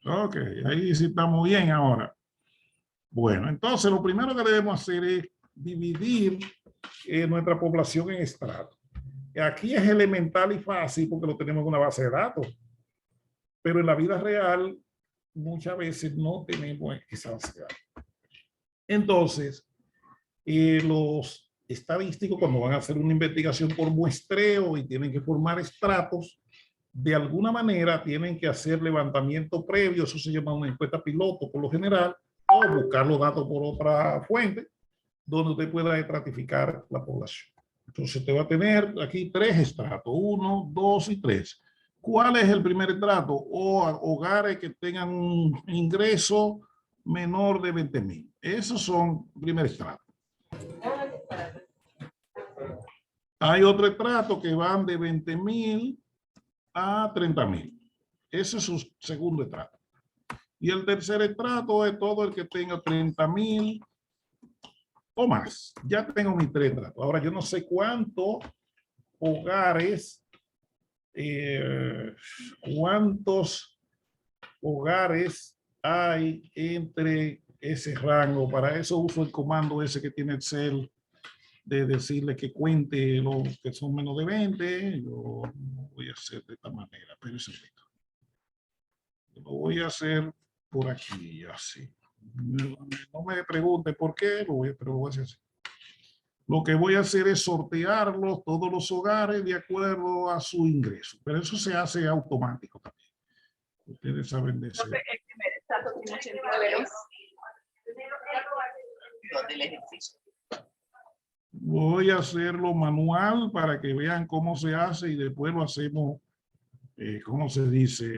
Ok, ahí sí estamos bien ahora. Bueno, entonces lo primero que debemos hacer es dividir nuestra población en estratos. Aquí es elemental y fácil porque lo tenemos en una base de datos, pero en la vida real muchas veces no tenemos esa base de datos. Entonces, los estadísticos cuando van a hacer una investigación por muestreo y tienen que formar estratos, de alguna manera tienen que hacer levantamiento previo, eso se llama una encuesta piloto por lo general, o buscar los datos por otra fuente, donde usted pueda estratificar la población. Entonces usted va a tener aquí tres estratos, 1, 2 y 3. ¿Cuál es el primer estrato? O hogares que tengan un ingreso menor de 20,000. Esos son el primer estrato. Hay otro estrato que van de 20,000 a 30,000. Ese es su segundo estrato. Y el tercer estrato es todo el que tenga 30,000 o más. Ya tengo mis tres estratos. Ahora yo no sé cuántos hogares, cuántos hogares hay entre ese rango. Para eso uso el comando ese que tiene Excel de decirle que cuente los que son menos de 20. Yo lo voy a hacer de esta manera, pero es esto. Lo voy a hacer por aquí, así. No me pregunte por qué, pero lo voy a hacer así. Lo que voy a hacer es sortearlos, todos los hogares, de acuerdo a su ingreso. Pero eso se hace automático también. Ustedes saben de eso. El primer estrato tiene 89. Del ejercicio. Voy a hacerlo manual para que vean cómo se hace y después lo hacemos, ¿cómo se dice?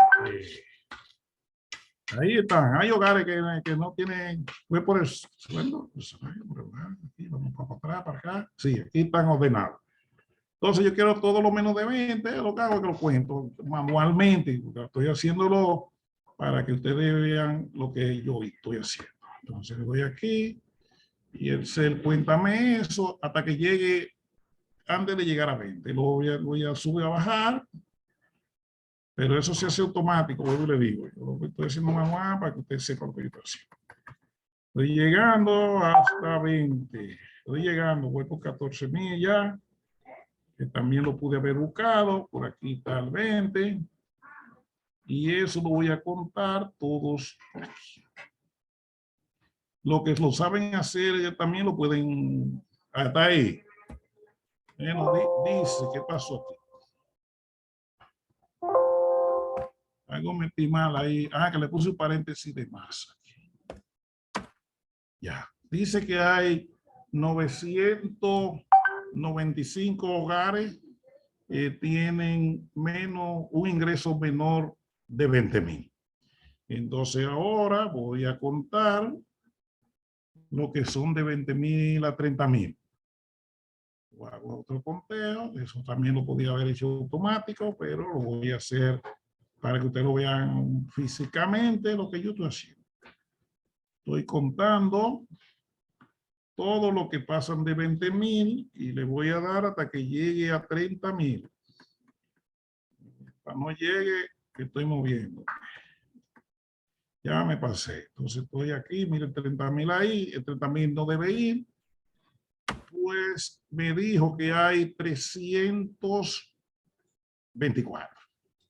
Ahí están. Hay hogares que no tienen, fue por el sueldo. Aquí vamos para atrás, para acá. Sí, aquí están ordenados. Entonces yo quiero todo lo menos de 20, lo que hago es que lo cuento manualmente, porque estoy haciéndolo para que ustedes vean lo que yo estoy haciendo. Entonces le doy aquí y el cel cuéntame eso hasta que llegue, antes de llegar a 20. Lo voy a subir a bajar, pero eso se hace automático, yo le digo. Yo lo estoy haciendo manual para que ustedes sepan lo que yo estoy haciendo. Estoy llegando hasta 20. Estoy llegando, voy por 14,000 ya. Que también lo pude haber buscado, por aquí está el 20, y eso lo voy a contar todos por aquí. Lo que lo saben hacer también lo pueden, hasta ahí. Dice, ¿qué pasó aquí? Algo metí mal ahí, que le puse un paréntesis de más aquí. Ya, dice que hay 995 hogares tienen un ingreso menor de 20,000. Entonces ahora voy a contar lo que son de 20,000 a 30,000. Hago otro conteo, eso también lo podía haber hecho automático, pero lo voy a hacer para que ustedes lo vean físicamente lo que yo estoy haciendo. Estoy contando todo lo que pasan de 20,000 y le voy a dar hasta que llegue a 30,000. Para no llegue, que estoy moviendo. Ya me pasé. Entonces estoy aquí, miren, 30,000 ahí, el 30,000 no debe ir. Pues me dijo que hay 324.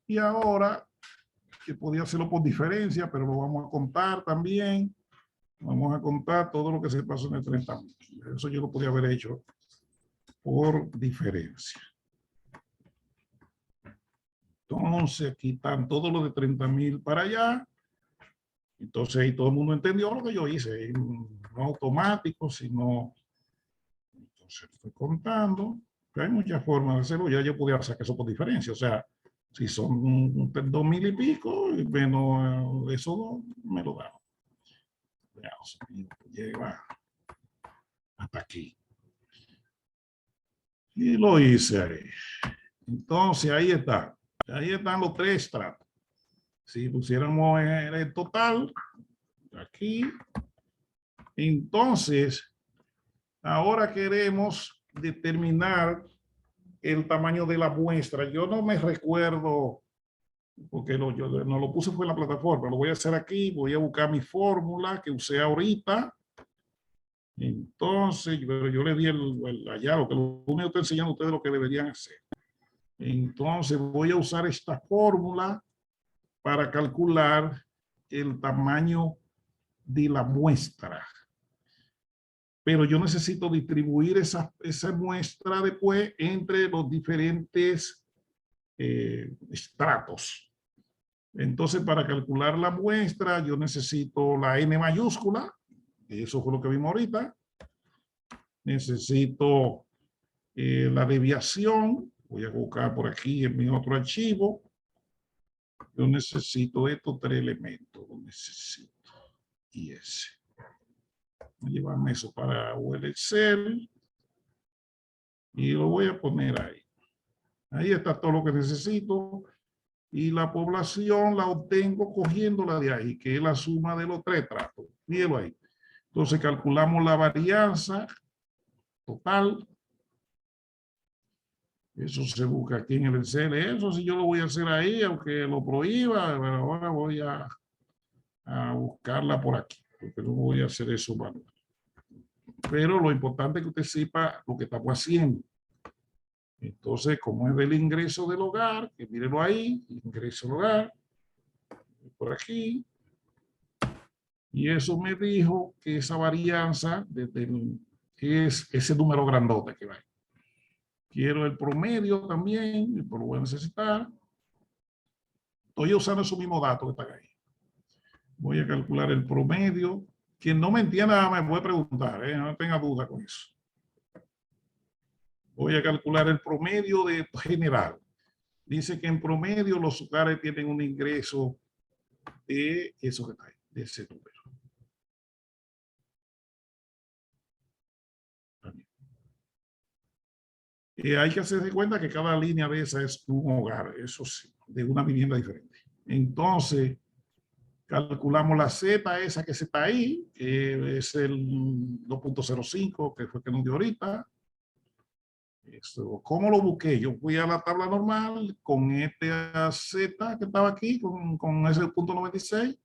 Y ahora, que podía hacerlo por diferencia, pero lo vamos a contar también. Vamos a contar todo lo que se pasó en el 30,000. Eso yo lo podía haber hecho por diferencia. Entonces, aquí están todos los de 30,000 para allá. Entonces, ahí todo el mundo entendió lo que yo hice. No automático, sino... Entonces, estoy contando. Que hay muchas formas de hacerlo. Ya yo podía sacar eso por diferencia. O sea, si son 2,000 y pico, menos eso me lo da. Veamos, llega hasta aquí. Y lo hice ahí. Entonces, ahí está. Ahí están los tres estratos. Si pusiéramos el total, aquí, entonces, ahora queremos determinar el tamaño de la muestra. Yo no me recuerdo porque yo no lo puse fue en la plataforma, lo voy a hacer aquí, voy a buscar mi fórmula que usé ahorita. Entonces, yo le di allá, lo único que estoy enseñando a ustedes lo que deberían hacer. Entonces, voy a usar esta fórmula para calcular el tamaño de la muestra. Pero yo necesito distribuir esa muestra después entre los diferentes estratos. Entonces, para calcular la muestra, yo necesito la N mayúscula. Eso fue lo que vimos ahorita. Necesito la desviación. Voy a buscar por aquí en mi otro archivo. Yo necesito estos 3 elementos. Lo necesito. Y ese. Voy a llevarme eso para el Excel. Y lo voy a poner ahí. Ahí está todo lo que necesito. Y la población la obtengo cogiéndola de ahí, que es la suma de los 3 tratos. Mírenlo ahí. Entonces calculamos la varianza total. Eso se busca aquí en el Excel. Eso sí yo lo voy a hacer ahí, aunque lo prohíba, pero ahora voy a buscarla por aquí, porque no voy a hacer eso manual. Pero lo importante es que usted sepa lo que estamos haciendo. Entonces, como es del ingreso del hogar, que mírenlo ahí, ingreso del hogar, por aquí. Y eso me dijo que esa varianza es ese número grandote que va ahí. Quiero el promedio también, lo voy a necesitar. Estoy usando esos mismos datos que están ahí. Voy a calcular el promedio. Quien no me entienda me puede preguntar, no tenga duda con eso. Voy a calcular el promedio de general. Dice que en promedio los hogares tienen un ingreso de eso que está ahí, de ese número. Hay que hacerse cuenta que cada línea de esa es un hogar, eso sí, de una vivienda diferente. Entonces, calculamos la Z esa que está ahí, que es el 2.05, que fue que nos dio ahorita. ¿Cómo lo busqué? Yo fui a la tabla normal con este Z que estaba aquí, con ese punto 96,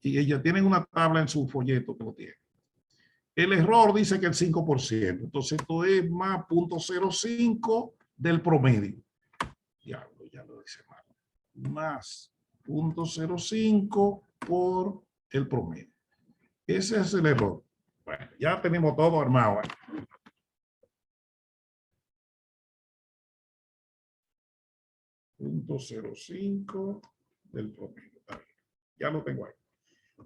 y ella tiene una tabla en su folleto que lo tiene. El error dice que el 5%, entonces esto es más 0.05 del promedio. Ya lo dice mal. Más 0.05 por el promedio. Ese es el error. Bueno, ya tenemos todo armado ahí. .05 del promedio. Ya lo tengo ahí.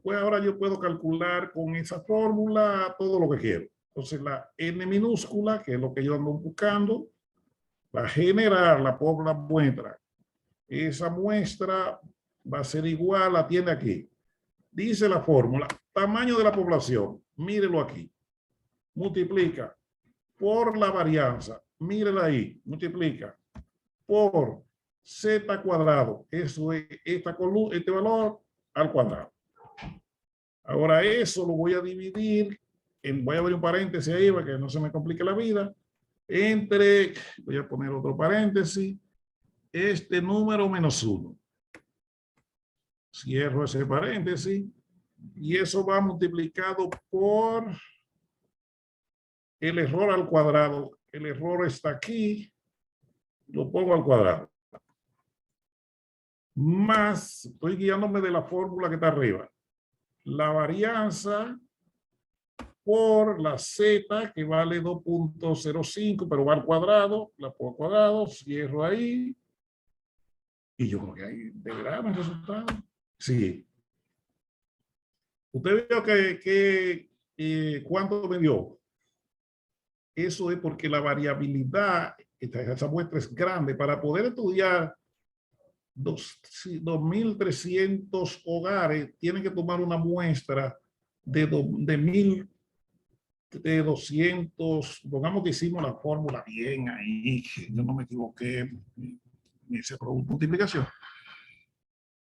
Pues ahora yo puedo calcular con esa fórmula todo lo que quiero. Entonces la N minúscula, que es lo que yo ando buscando, va a generar la muestra. Esa muestra va a ser igual, la tiene aquí. Dice la fórmula, tamaño de la población, mírelo aquí. Multiplica por la varianza, mírela ahí, multiplica por Z cuadrado. Eso es este valor al cuadrado. Ahora eso lo voy a dividir, voy a abrir un paréntesis ahí para que no se me complique la vida, entre, voy a poner otro paréntesis, este número menos 1. Cierro ese paréntesis y eso va multiplicado por el error al cuadrado. El error está aquí, lo pongo al cuadrado. Más, estoy guiándome de la fórmula que está arriba. La varianza por la Z, que vale 2.05, pero va al cuadrado, la pongo al cuadrado, cierro ahí. Y yo creo que ahí deberá haber resultado. Sí. Usted vio que ¿cuánto me dio? Eso es porque la variabilidad, esa muestra es grande. Para poder estudiar 2.300 hogares, tienen que tomar una muestra de 200, pongamos que hicimos la fórmula bien ahí, que yo no me equivoqué en esa multiplicación.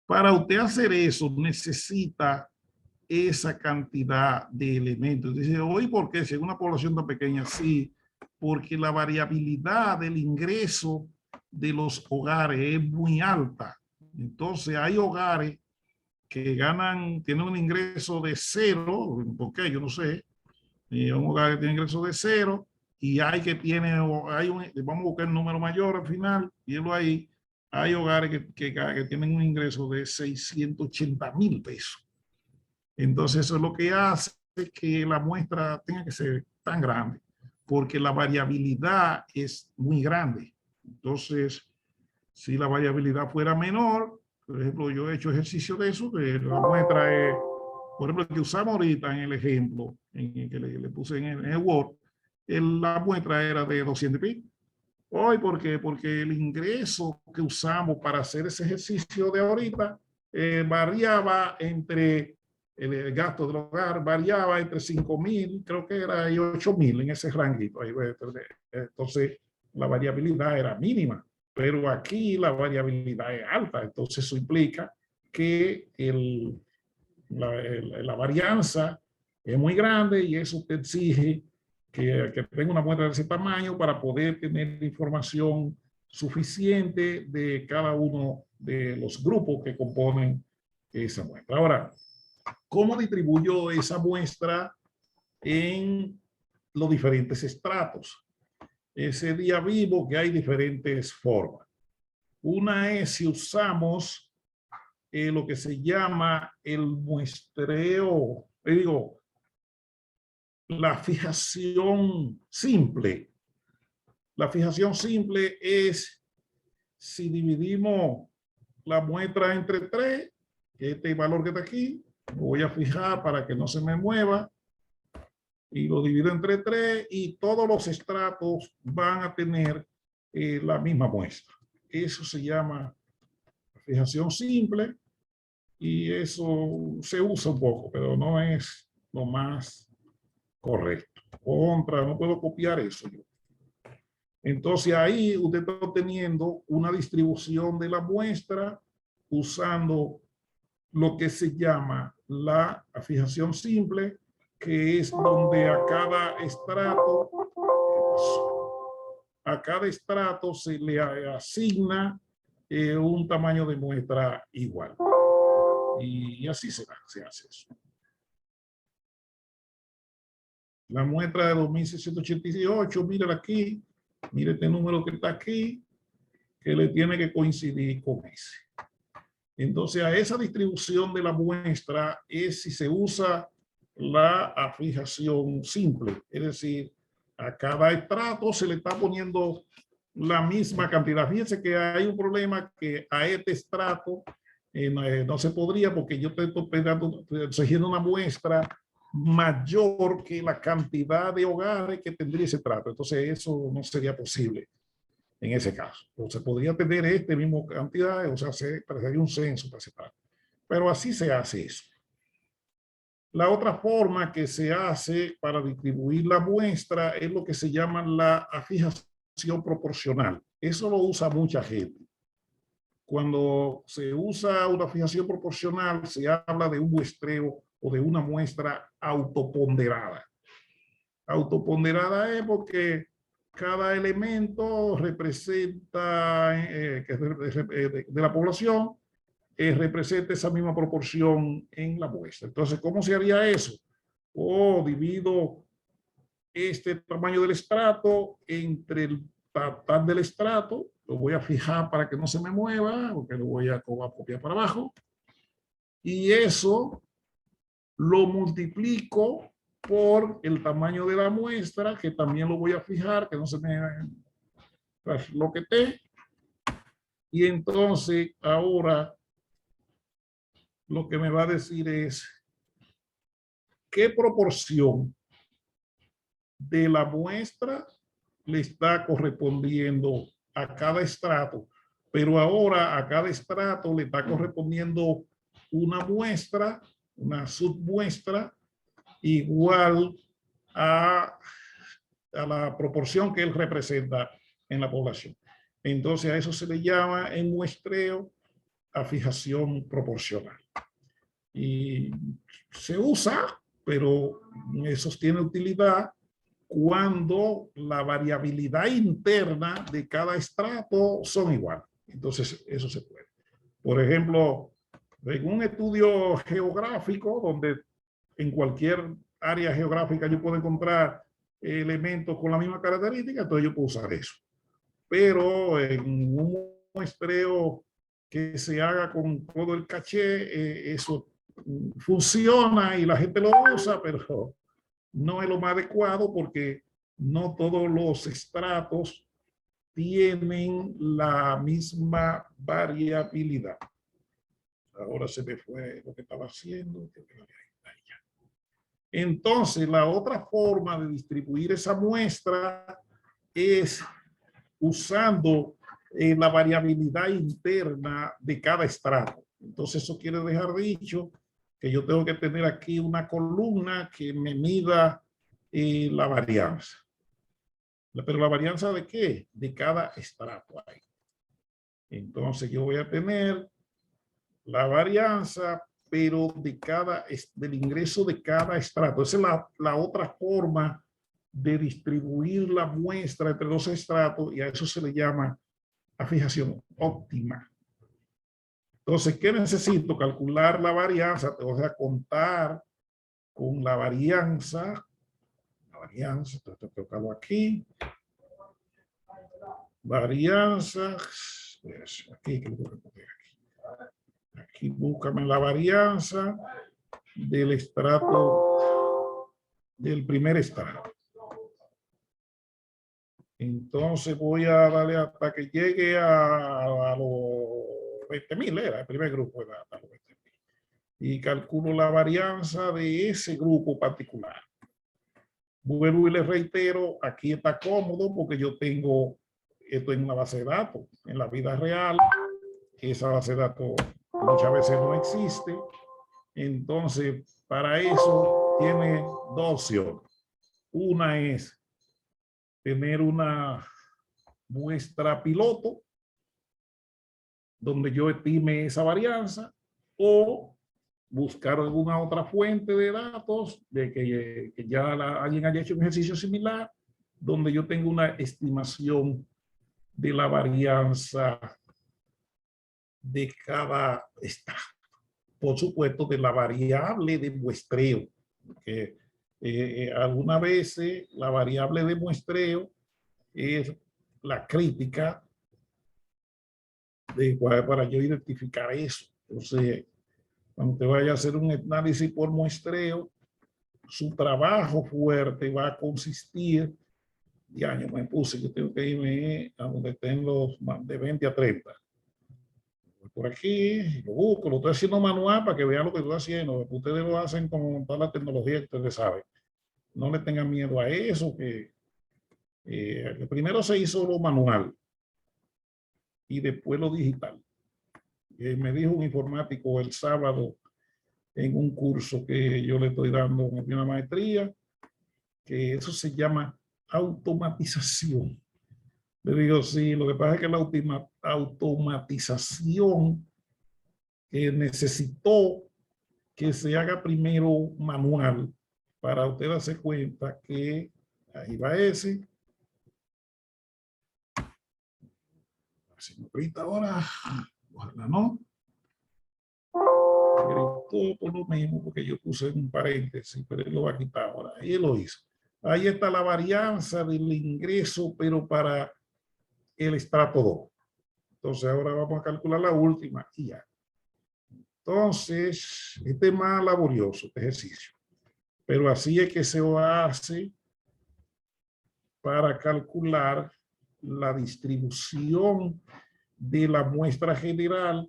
Para usted hacer eso, necesita esa cantidad de elementos. Dice, oye, ¿por qué? Si es una población tan pequeña, sí, porque la variabilidad del ingreso de los hogares es muy alta. Entonces hay hogares que tienen un ingreso de cero, ¿por qué? Yo no sé. Un hogar que tiene ingreso de cero y vamos a buscar el número mayor al final, y ahí. Hay hogares que tienen un ingreso de 680,000 pesos. Entonces eso es lo que hace que la muestra tenga que ser tan grande, porque la variabilidad es muy grande. Entonces, si la variabilidad fuera menor, por ejemplo, yo he hecho ejercicio de eso, que la muestra es, por ejemplo, el que usamos ahorita en el ejemplo, en el que le puse en el Word, la muestra era de 200 y pico. Hoy, ¿por qué? Porque el ingreso que usamos para hacer ese ejercicio de ahorita variaba entre el gasto del hogar, variaba entre 5,000, creo que era, y 8,000 en ese ranguito. Entonces, la variabilidad era mínima, pero aquí la variabilidad es alta. Entonces, eso implica que la varianza es muy grande y eso te exige que tenga una muestra de ese tamaño para poder tener información suficiente de cada uno de los grupos que componen esa muestra. Ahora, ¿cómo distribuyo esa muestra en los diferentes estratos? Ese día vivo que hay diferentes formas. Una es si usamos lo que se llama el muestreo, la fijación simple. La fijación simple es si dividimos la muestra entre 3, que este valor que está aquí, lo voy a fijar para que no se me mueva, y lo divido entre 3 y todos los estratos van a tener la misma muestra. Eso se llama fijación simple y eso se usa un poco, pero no es lo más correcto. No puedo copiar eso yo. Entonces ahí usted está obteniendo una distribución de la muestra usando lo que se llama la fijación simple, que es donde a cada estrato se le asigna un tamaño de muestra igual. Y así se hace eso. La muestra de 2.688, mírala aquí, mire este número que está aquí, que le tiene que coincidir con ese. Entonces, a esa distribución de la muestra es si se usa la fijación simple, es decir, a cada estrato se le está poniendo la misma cantidad. Fíjense que hay un problema que a este estrato no se podría, porque yo estoy exigiendo una muestra mayor que la cantidad de hogares que tendría ese estrato. Entonces, eso no sería posible en ese caso. O se podría tener este mismo cantidad, o sea, sería un censo para ese estrato. Pero así se hace eso. La otra forma que se hace para distribuir la muestra es lo que se llama la fijación proporcional. Eso lo usa mucha gente. Cuando se usa una fijación proporcional, se habla de un muestreo o de una muestra autoponderada. Autoponderada es porque cada elemento representa, de la población, representa esa misma proporción en la muestra. Entonces, ¿cómo se haría eso? Divido este tamaño del estrato entre el total del estrato, lo voy a fijar para que no se me mueva, porque lo voy a copiar para abajo, y eso lo multiplico por el tamaño de la muestra, que también lo voy a fijar, que no se me trasloquete. Y entonces ahora lo que me va a decir es qué proporción de la muestra le está correspondiendo a cada estrato, pero ahora a cada estrato le está correspondiendo una muestra, una submuestra igual a la proporción que él representa en la población. Entonces a eso se le llama en muestreo a fijación proporcional. Y se usa, pero eso tiene utilidad cuando la variabilidad interna de cada estrato son iguales. Entonces eso se puede. Por ejemplo, en un estudio geográfico, donde en cualquier área geográfica yo puedo encontrar elementos con la misma característica, entonces yo puedo usar eso. Pero en un muestreo que se haga con todo el caché, eso funciona y la gente lo usa, pero no es lo más adecuado porque no todos los estratos tienen la misma variabilidad. Ahora se me fue lo que estaba haciendo. Entonces, la otra forma de distribuir esa muestra es usando la variabilidad interna de cada estrato. Entonces, eso quiere dejar dicho que yo tengo que tener aquí una columna que me mida la varianza. Pero la varianza ¿de qué? De cada estrato ahí. Entonces, yo voy a tener la varianza, pero del ingreso de cada estrato. Esa es la otra forma de distribuir la muestra entre los estratos y a eso se le llama la fijación óptima. Entonces, ¿qué necesito? Calcular la varianza. Te voy a contar con la varianza. Tengo que tocarlo aquí. Varianza. Aquí, que lo tengo que poner aquí. Aquí búscame la varianza del estrato, del primer estrato. Entonces voy a darle hasta que llegue a los 20.000, era el primer grupo, hasta los 20.000. Y calculo la varianza de ese grupo particular. Vuelvo y les reitero, aquí está cómodo porque yo tengo esto en una base de datos. En la vida real, esa base de datos muchas veces no existe. Entonces, para eso tiene dos opciones. Una es tener una muestra piloto donde yo estime esa varianza o buscar alguna otra fuente de datos de que ya alguien haya hecho un ejercicio similar donde yo tengo una estimación de la varianza de cada estrato. Por supuesto, de la variable de muestreo, que algunas veces la variable de muestreo es la crítica para yo identificar eso. Entonces, cuando te vaya a hacer un análisis por muestreo, su trabajo fuerte va a consistir, ya yo me puse, yo tengo que irme a donde estén los de 20 a 30. Por aquí, lo busco, lo estoy haciendo manual para que vean lo que estoy haciendo. Ustedes lo hacen con toda la tecnología que ustedes saben. No le tengan miedo a eso, que primero se hizo lo manual y después lo digital. Me dijo un informático el sábado en un curso que yo le estoy dando en una maestría, que eso se llama automatización. Le digo, sí, lo que pasa es que la automatización necesitó que se haga primero manual para usted darse cuenta que ahí va ese. Si me grita ahora, ojalá no. Gritó por lo mismo porque yo puse un paréntesis, pero él lo va a quitar ahora. Y él lo hizo. Ahí está la varianza del ingreso, pero para el estrato 2. Entonces ahora vamos a calcular la última y ya. Entonces, este es más laborioso, este ejercicio. Pero así es que se hace para calcular la distribución de la muestra general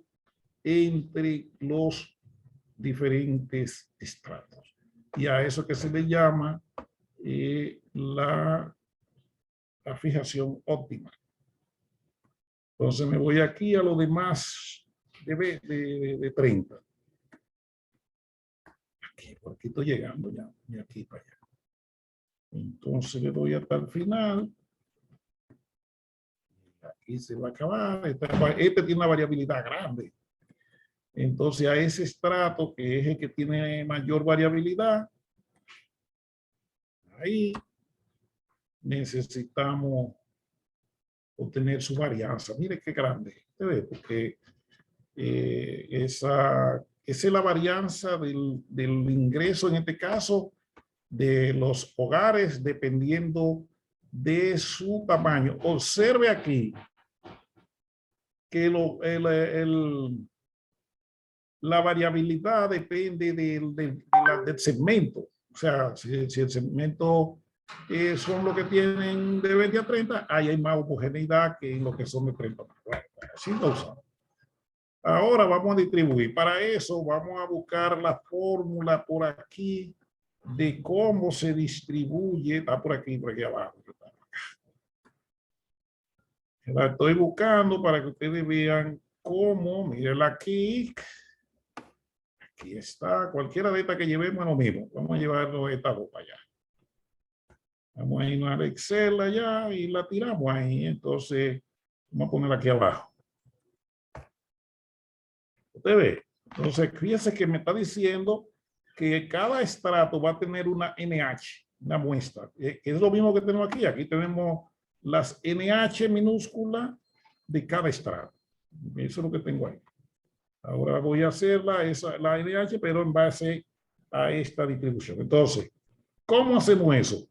entre los diferentes estratos. Y a eso que se le llama la fijación óptima. Entonces me voy aquí a lo demás de 30. Aquí, por aquí estoy llegando ya, de aquí para allá. Entonces le doy hasta el final. Aquí se va a acabar. Este tiene una variabilidad grande. Entonces a ese estrato, que es el que tiene mayor variabilidad, ahí necesitamos obtener su varianza. Mire qué grande. Porque esa es la varianza del ingreso, en este caso, de los hogares, dependiendo de su tamaño. Observe aquí que la variabilidad depende del segmento. O sea, si el segmento son los que tienen de 20 a 30, ahí hay más homogeneidad que en los que son de 30. Bueno, así lo usamos. Ahora vamos a distribuir. Para eso vamos a buscar la fórmula por aquí de cómo se distribuye. Está por aquí abajo. La estoy buscando para que ustedes vean cómo. Mírenla aquí. Aquí está. Cualquiera de estas que llevemos es lo mismo. Vamos a llevarlo esta ropa allá. Vamos a irnos al Excel allá y la tiramos ahí. Entonces, vamos a ponerla aquí abajo. Usted ve. Entonces, fíjese que me está diciendo que cada estrato va a tener una NH, una muestra. Que es lo mismo que tenemos aquí. Aquí tenemos las NH minúsculas de cada estrato. Eso es lo que tengo ahí. Ahora voy a hacer la NH, pero en base a esta distribución. Entonces, ¿cómo hacemos eso?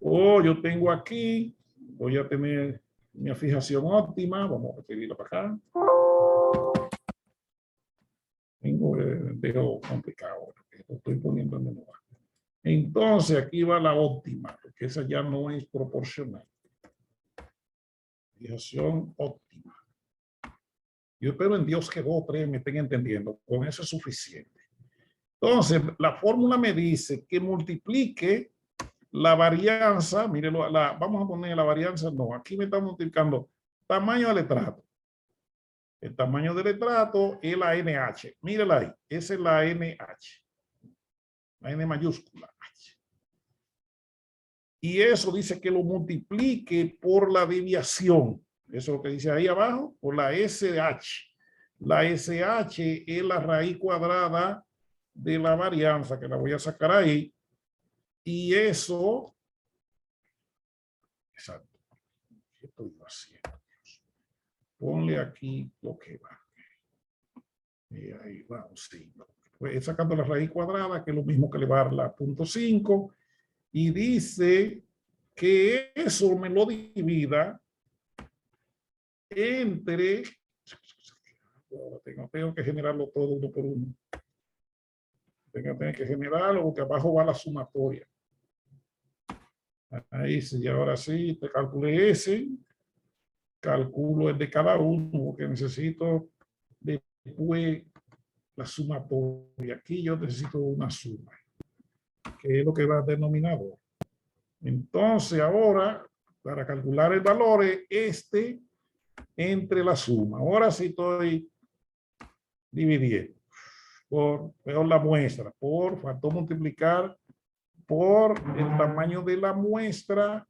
Yo tengo aquí, voy a tener mi fijación óptima. Vamos a escribirla para acá. Tengo el dedo complicado, porque lo estoy poniendo en el lugar. Entonces, aquí va la óptima, porque esa ya no es proporcional. Fijación óptima. Yo espero en Dios que 2 o 3 me estén entendiendo. Con eso es suficiente. Entonces, la fórmula me dice que multiplique la varianza. Mírenlo, vamos a poner la varianza. No, aquí me está multiplicando tamaño del estrato. El tamaño del estrato es la NH. Mírela ahí. Esa es la NH. La N mayúscula. H. Y eso dice que lo multiplique por la desviación. Eso es lo que dice ahí abajo, por la SH. La SH es la raíz cuadrada de la varianza, que la voy a sacar ahí. Y eso, exacto, ¿qué estoy haciendo? Ponle aquí lo que va. Y ahí vamos, sí. Pues sacando la raíz cuadrada, que es lo mismo que elevar la 0.5, y dice que eso me lo divida entre, tengo que generarlo todo uno por uno. Tengo que generarlo porque abajo va la sumatoria. Ahí sí, ahora sí, te calculé ese, calculo el de cada uno, porque necesito después la sumatoria. Aquí yo necesito una suma, que es lo que va a denominador. Entonces ahora, para calcular el valor es este entre la suma. Ahora sí estoy dividiendo por la muestra, faltó multiplicar por el tamaño de la muestra,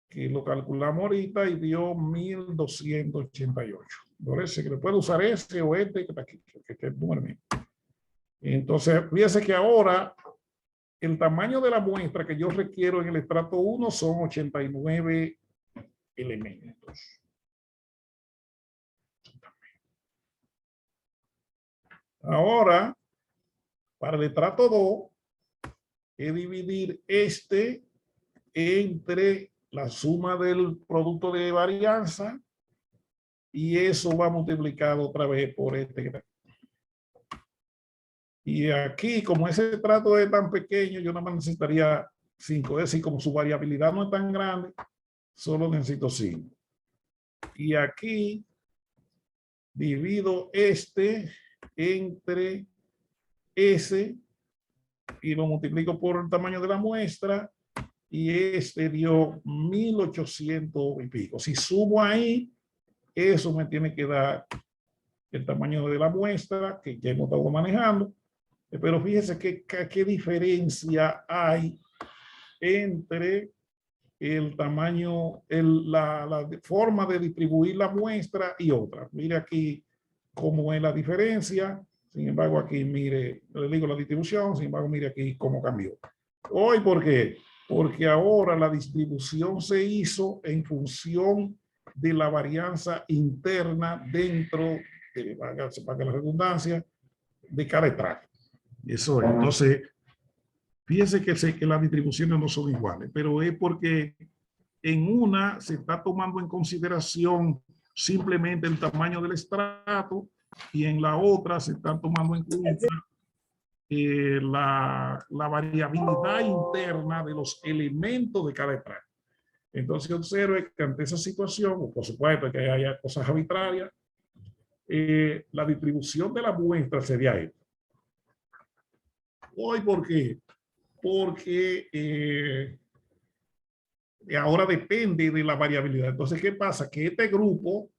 que lo calculamos ahorita y dio 1288. Parece que le puedo usar ese o este, que es el número mío. Entonces, fíjese que ahora el tamaño de la muestra que yo requiero en el estrato 1 son 89 elementos. Ahora, para el estrato 2, es dividir este entre la suma del producto de varianza y eso va multiplicado otra vez por este. Y aquí, como ese estrato es tan pequeño, yo nada más necesitaría 5. Es decir, como su variabilidad no es tan grande, solo necesito 5. Y aquí divido este entre ese y lo multiplico por el tamaño de la muestra y este dio 1800 y pico. Si subo ahí, eso me tiene que dar el tamaño de la muestra que ya hemos estado manejando. Pero fíjese qué diferencia hay entre el tamaño, la forma de distribuir la muestra y otra. Mire aquí cómo es la diferencia. Sin embargo, aquí mire, le digo la distribución, sin embargo, mire aquí cómo cambió. Hoy, ¿por qué? Porque ahora la distribución se hizo en función de la varianza interna dentro para la redundancia, de cada estrato. Eso es. Entonces, fíjense que las distribuciones no son iguales, pero es porque en una se está tomando en consideración simplemente el tamaño del estrato y en la otra se está tomando en cuenta la variabilidad interna de los elementos de cada estrato. Entonces observe que ante esa situación, por supuesto que haya cosas arbitrarias, la distribución de la muestra sería esta. Hoy, ¿por qué? Porque ahora depende de la variabilidad. Entonces, ¿qué pasa? Que este grupo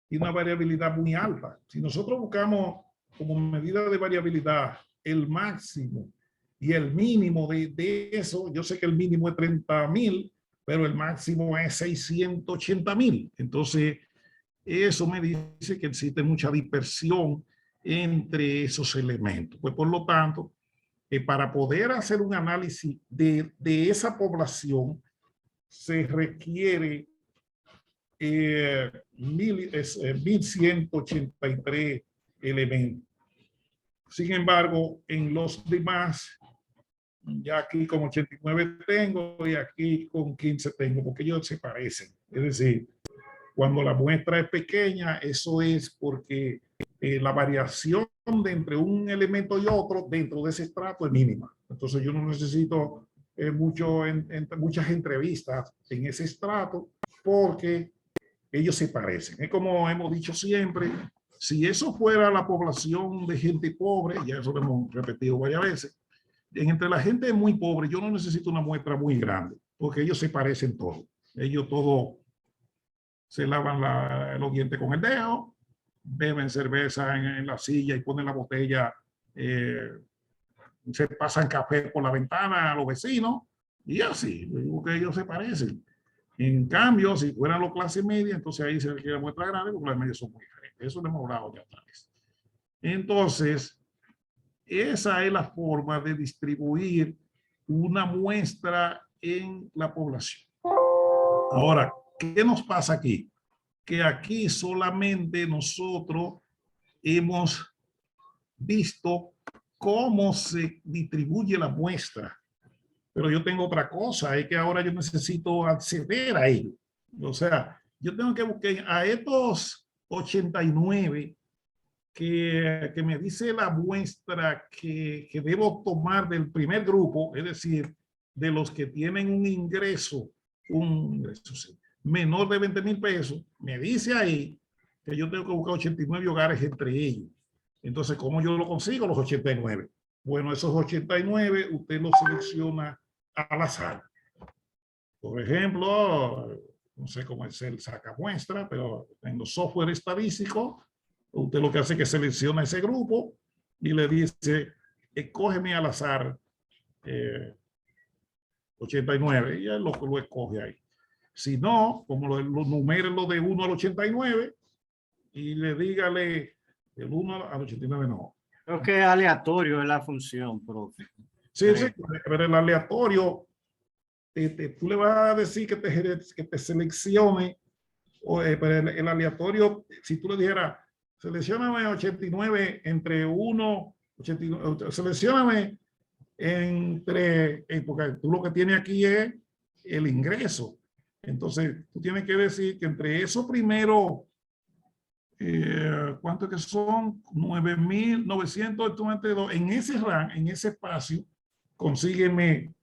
tiene una variabilidad muy alta. Si nosotros buscamos como medida de variabilidad el máximo y el mínimo de eso, yo sé que el mínimo es 30.000, pero el máximo es 680.000. Entonces, eso me dice que existe mucha dispersión entre esos elementos. Pues, por lo tanto, para poder hacer un análisis de esa población, se requiere 1.183 elementos. Sin embargo, en los demás, ya aquí con 89 tengo y aquí con 15 tengo, porque ellos se parecen. Es decir, cuando la muestra es pequeña, eso es porque la variación de entre un elemento y otro dentro de ese estrato es mínima. Entonces yo no necesito muchas entrevistas en ese estrato porque ellos se parecen. Es como hemos dicho siempre, si eso fuera la población de gente pobre, ya eso lo hemos repetido varias veces, entre la gente muy pobre yo no necesito una muestra muy grande porque ellos se parecen todos. Ellos todos se lavan los dientes con el dedo, beben cerveza en la silla y ponen la botella, se pasan café por la ventana a los vecinos y así, porque ellos se parecen. En cambio, si fueran los clase media, entonces ahí se requiere muestra grande porque las medias son muy diferentes. Eso lo hemos hablado ya otra vez. Entonces, esa es la forma de distribuir una muestra en la población. Ahora, ¿qué nos pasa aquí? Que aquí solamente nosotros hemos visto cómo se distribuye la muestra. Pero yo tengo otra cosa, es que ahora yo necesito acceder a ello. O sea, yo tengo que buscar a estos 89 que me dice la muestra que debo tomar del primer grupo, es decir, de los que tienen un ingreso sí, menor de 20.000 pesos, me dice ahí que yo tengo que buscar 89 hogares entre ellos. Entonces, ¿cómo yo lo consigo los 89? Bueno, esos 89 usted los selecciona al azar. Por ejemplo, no sé cómo es el sacamuestra, pero en los software estadísticos, usted lo que hace es que selecciona ese grupo y le dice, escógeme al azar 89, y él lo escoge ahí. Si no, como lo numérelo de 1 al 89 y le dígale del 1 al 89, no. Creo que aleatorio es la función, profe. Sí, sí, pero el aleatorio, tú le vas a decir que te seleccione, pero el aleatorio, si tú le dijeras, seleccioname 89 entre 1, 89, seleccioname entre, porque tú lo que tienes aquí es el ingreso. Entonces, tú tienes que decir que entre esos primeros, ¿cuántos que son? 9.992. En ese rango, en ese espacio, consígueme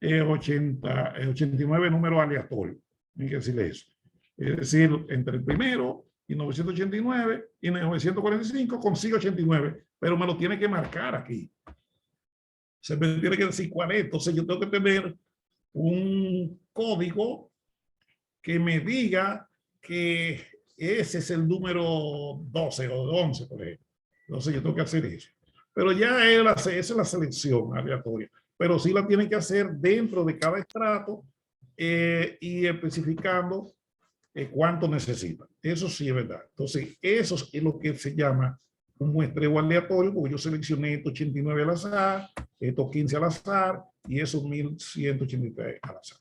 89 números aleatorios. Hay que decirle eso. Es decir, entre el primero y 989 y 945 consigo 89, pero me lo tiene que marcar aquí. Se me tiene que decir cuál es. Entonces yo tengo que tener un código que me diga que ese es el número 12 o 11, por ejemplo. Entonces yo tengo que hacer eso. Pero ya esa es la selección aleatoria. Pero sí la tienen que hacer dentro de cada estrato y especificando cuánto necesitan. Eso sí es verdad. Entonces eso es lo que se llama un muestreo aleatorio, porque yo seleccioné estos 89 al azar, estos 15 al azar y esos 1.183 al azar.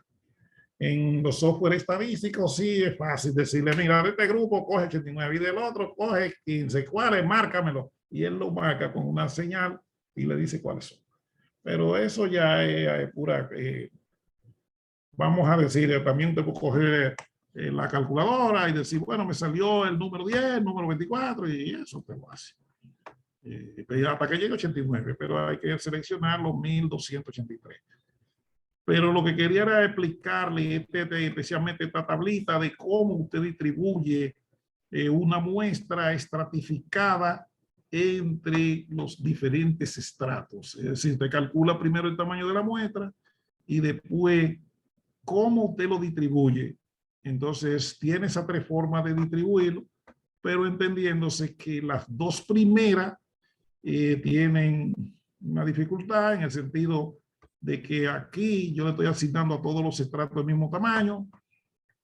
En los software estadísticos sí es fácil decirle, mira, de este grupo coge 89 y del otro coge 15. ¿Cuáles? Márcamelo. Y él lo marca con una señal y le dice cuáles son. Pero eso ya es pura, vamos a decir, también te puedo coger la calculadora y decir, bueno, me salió el número 10, el número 24 y eso te lo hace. Hasta que llegue 89, pero hay que seleccionar los 1283. Pero lo que quería era explicarle especialmente esta tablita de cómo usted distribuye una muestra estratificada entre los diferentes estratos. Es decir, usted calcula primero el tamaño de la muestra y después cómo usted lo distribuye. Entonces, tiene esas tres formas de distribuirlo, pero entendiéndose que las dos primeras tienen una dificultad en el sentido de que aquí yo le estoy asignando a todos los estratos del mismo tamaño.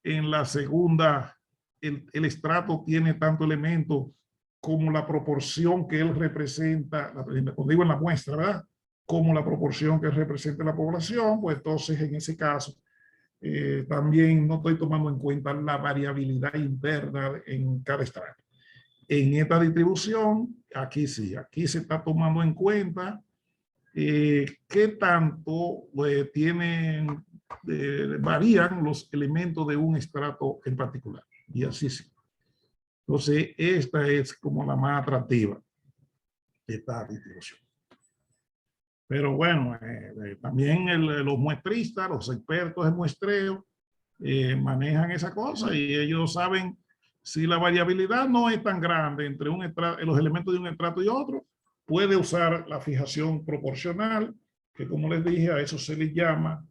En la segunda, el estrato tiene tanto elemento como la proporción que él representa, cuando digo en la muestra, ¿verdad? Como la proporción que representa la población, pues entonces en ese caso también no estoy tomando en cuenta la variabilidad interna en cada estrato. En esta distribución, aquí sí, aquí se está tomando en cuenta qué tanto varían los elementos de un estrato en particular. Y así sí. Entonces, esta es como la más atractiva de esta distribución. Pero bueno, también los muestristas, los expertos en muestreo, manejan esa cosa y ellos saben si la variabilidad no es tan grande entre los elementos de un estrato y otro, puede usar la fijación proporcional, que como les dije, a eso se le llama,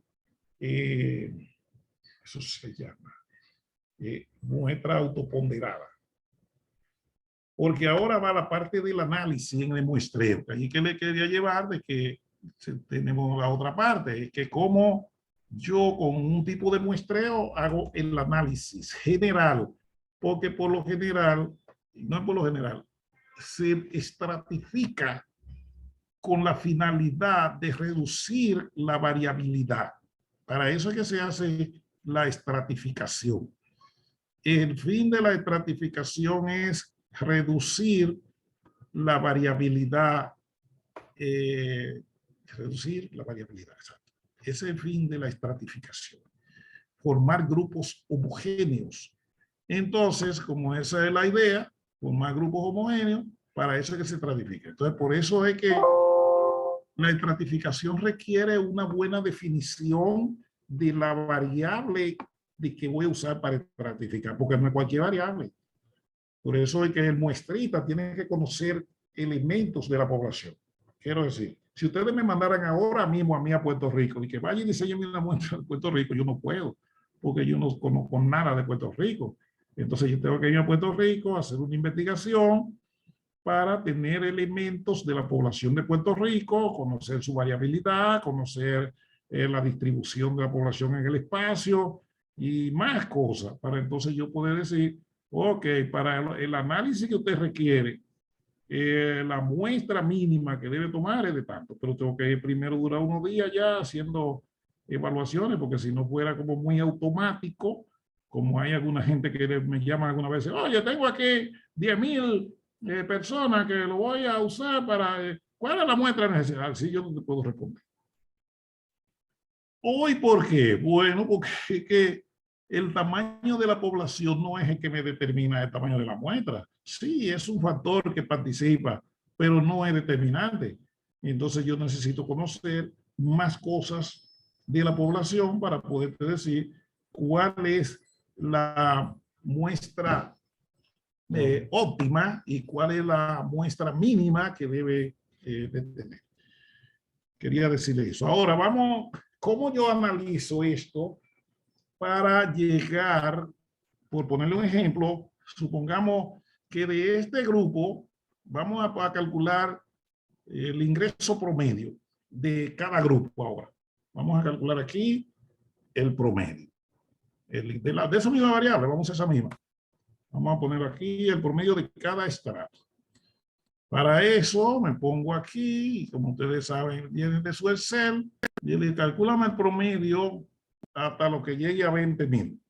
muestra autoponderada. Porque ahora va la parte del análisis en el muestreo. Ahí que le quería llevar de que tenemos la otra parte, que como yo con un tipo de muestreo hago el análisis general, porque por lo general, no es por lo general, se estratifica con la finalidad de reducir la variabilidad. Para eso es que se hace la estratificación. El fin de la estratificación es reducir la variabilidad, exacto. Ese es el fin de la estratificación. Formar grupos homogéneos. Entonces, como esa es la idea, formar grupos homogéneos, para eso es que se estratifica. Entonces, por eso es que la estratificación requiere una buena definición de la variable de que voy a usar para estratificar, porque no es cualquier variable. Por eso es que el muestrita tiene que conocer elementos de la población. Quiero decir, si ustedes me mandaran ahora mismo a mí a Puerto Rico y que vaya y diseñen una muestra de Puerto Rico, yo no puedo, porque yo no conozco nada de Puerto Rico. Entonces yo tengo que ir a Puerto Rico a hacer una investigación para tener elementos de la población de Puerto Rico, conocer su variabilidad, conocer la distribución de la población en el espacio y más cosas, para entonces yo poder decir, ok, para el análisis que usted requiere, la muestra mínima que debe tomar es de tanto, pero tengo que primero durar unos días ya haciendo evaluaciones, porque si no fuera como muy automático, como hay alguna gente que me llama algunas veces, oye, tengo aquí 10,000 personas que lo voy a usar para, ¿cuál es la muestra necesaria? Sí, yo no te puedo responder. ¿Hoy por qué? Bueno, porque que el tamaño de la población no es el que me determina el tamaño de la muestra. Sí, es un factor que participa, pero no es determinante. Entonces yo necesito conocer más cosas de la población para poder decir cuál es la muestra óptima y cuál es la muestra mínima que debe de tener. Quería decirle eso. Ahora vamos, ¿cómo yo analizo esto para llegar, por ponerle un ejemplo, supongamos que de este grupo vamos a calcular el ingreso promedio de cada grupo ahora. Vamos a calcular aquí el promedio. De esa misma variable, vamos a esa misma. Vamos a poner aquí el promedio de cada estrato. Para eso me pongo aquí, y como ustedes saben, vienen de su Excel, y le calculan el promedio hasta lo que llegue a 20,000.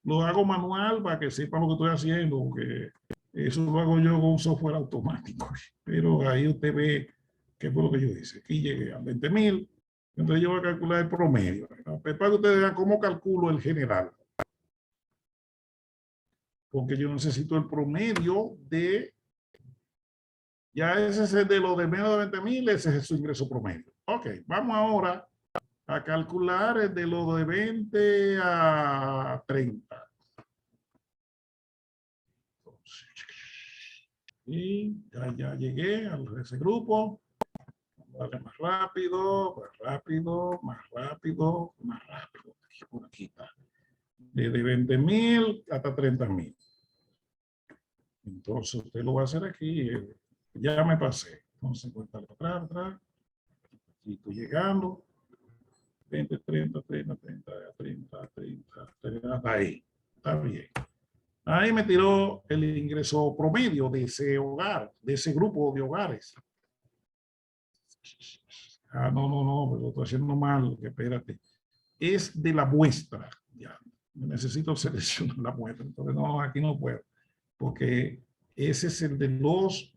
Lo hago manual para que sepan lo que estoy haciendo, porque eso lo hago yo con un software automático. Pero ahí usted ve qué fue lo que yo hice. Aquí llegué a 20,000. Entonces yo voy a calcular el promedio. Para que ustedes vean cómo calculo el general. Porque yo necesito el promedio de... Ya ese es el de lo de menos de 20,000, ese es su ingreso promedio. Ok, vamos ahora a calcular el de lo de 20 a 30. Y ya llegué a ese grupo. Vale, más rápido, más rápido, más rápido, más rápido. Aquí, por aquí está. Desde 20,000 hasta 30,000. Entonces usted lo va a hacer aquí. Ya me pasé. Entonces cuenta atrás, atrás. Aquí estoy llegando. 20, 30, 30, 30, 30, 30, 30, hasta ahí. Está bien. Ahí me tiró el ingreso promedio de ese hogar, de ese grupo de hogares. Ah, no, pero lo estoy haciendo mal, espérate. Es de la muestra. Ya, necesito seleccionar la muestra. Entonces, no, aquí no puedo, porque ese es el de los...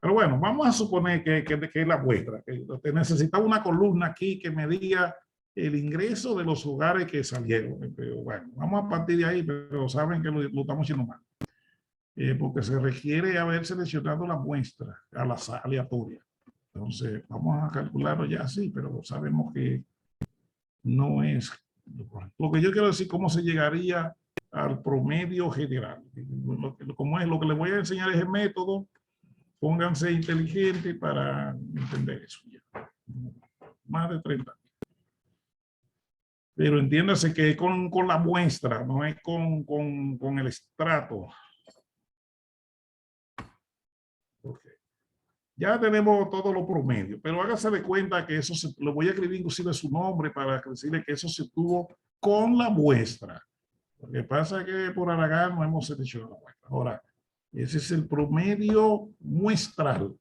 Pero bueno, vamos a suponer que es la muestra. Que usted necesita una columna aquí que me diga el ingreso de los hogares que salieron. Pero bueno, vamos a partir de ahí, pero saben que lo estamos haciendo mal. Porque se requiere haber seleccionado la muestra a la aleatoria. Entonces, vamos a calcularlo ya así, pero sabemos que no es... Lo que yo quiero decir, cómo se llegaría al promedio general. Como es, lo que les voy a enseñar es el método. Pónganse inteligentes para entender eso. Ya. Más de 30. Pero entiéndase que es con la muestra, no es con el estrato. Okay. Ya tenemos todos los promedios, pero hágase de cuenta que eso lo voy a escribir inclusive su nombre para decirle que eso se tuvo con la muestra. Lo que pasa es que por Aragán no hemos seleccionado la muestra. Ahora, ese es el promedio muestral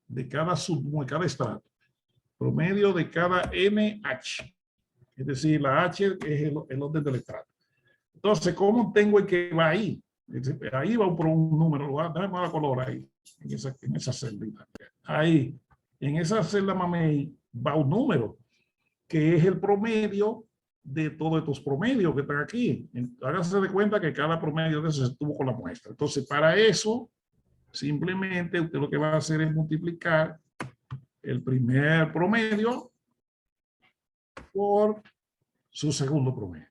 de cada estrato. Promedio de cada NH. Es decir, la H es el orden del estrato. Entonces, ¿cómo tengo el que va ahí? Ahí va un número, déjame la color ahí, en esa celda. Ahí, en esa celda mamey, va un número, que es el promedio de todos estos promedios que están aquí. Hágase de cuenta que cada promedio de eso se tuvo con la muestra. Entonces, para eso, simplemente usted lo que va a hacer es multiplicar el primer promedio por su segundo promedio.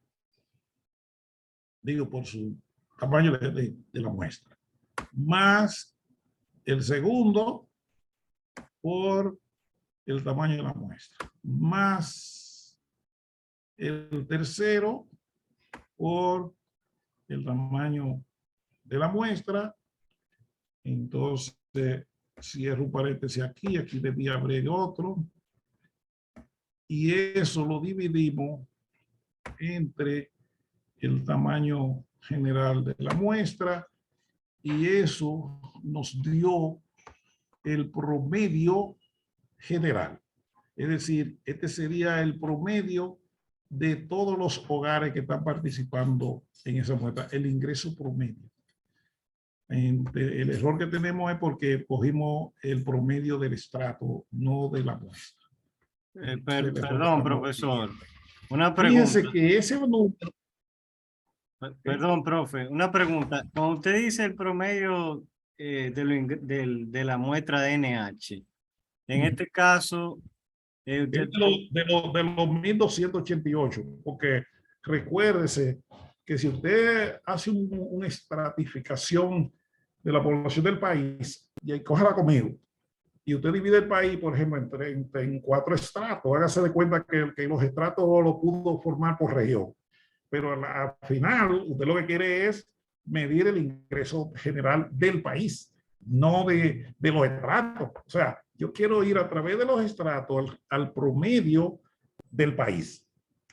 Digo, por su tamaño de la muestra. Más el segundo por el tamaño de la muestra. Más el tercero por el tamaño de la muestra. Entonces, cierro un paréntesis aquí, aquí debía abrir otro. Y eso lo dividimos entre el tamaño general de la muestra y eso nos dio el promedio general. Es decir, este sería el promedio de todos los hogares que están participando en esa muestra, el ingreso promedio. El error que tenemos es porque cogimos el promedio del estrato, no de la muestra. Perdón, profesor. Una pregunta. Fíjense que ese número... Perdón, profe. Una pregunta. Cuando usted dice el promedio de la muestra de NH, en este caso... de los 1288, porque recuérdese que si usted hace una estratificación de la población del país, y cójala conmigo, y usted divide el país, por ejemplo, en 4 estratos, hágase de cuenta que los estratos lo pudo formar por región, pero al final usted lo que quiere es medir el ingreso general del país, no de los estratos. O sea, yo quiero ir a través de los estratos al promedio del país.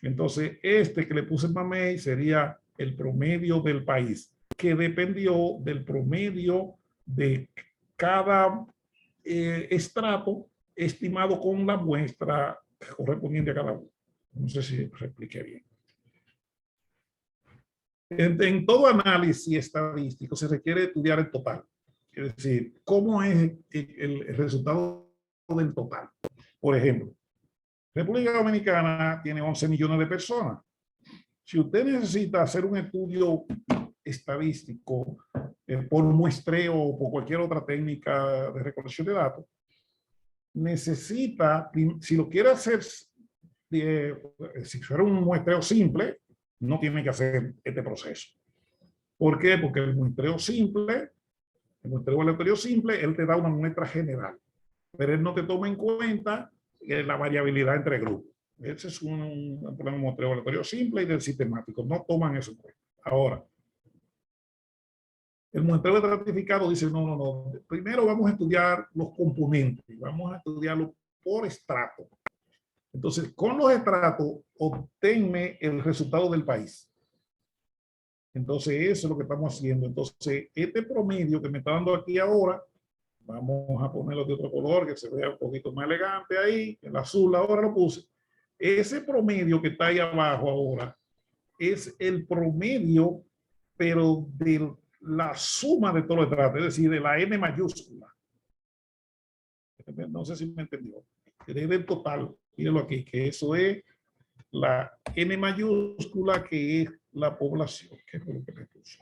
Entonces, este que le puse en mamey sería el promedio del país, que dependió del promedio de cada estrato estimado con la muestra correspondiente a cada uno. No sé si lo expliqué bien. En todo análisis estadístico se requiere estudiar el total. Es decir, cómo es el resultado del total. Por ejemplo, República Dominicana tiene 11 millones de personas. Si usted necesita hacer un estudio estadístico por muestreo o por cualquier otra técnica de recolección de datos, necesita, si lo quiere hacer, si fuera un muestreo simple, no tiene que hacer este proceso. ¿Por qué? Porque el muestreo aleatorio simple, él te da una muestra general, pero él no te toma en cuenta la variabilidad entre grupos. Ese es un problema de muestreo aleatorio simple y del sistemático. No toman eso en cuenta. Ahora, el muestreo estratificado dice, no. Primero vamos a estudiar los componentes. Vamos a estudiarlo por estrato. Entonces, con los estratos, obténme el resultado del país. Entonces, eso es lo que estamos haciendo. Entonces, este promedio que me está dando aquí ahora, vamos a ponerlo de otro color que se vea un poquito más elegante ahí. El azul ahora lo puse. Ese promedio que está ahí abajo ahora es el promedio, pero de la suma de todos los estratos, es decir, de la N mayúscula. No sé si me entendió. El total, mírenlo aquí, que eso es la N mayúscula, que es la población, que es lo que me puse.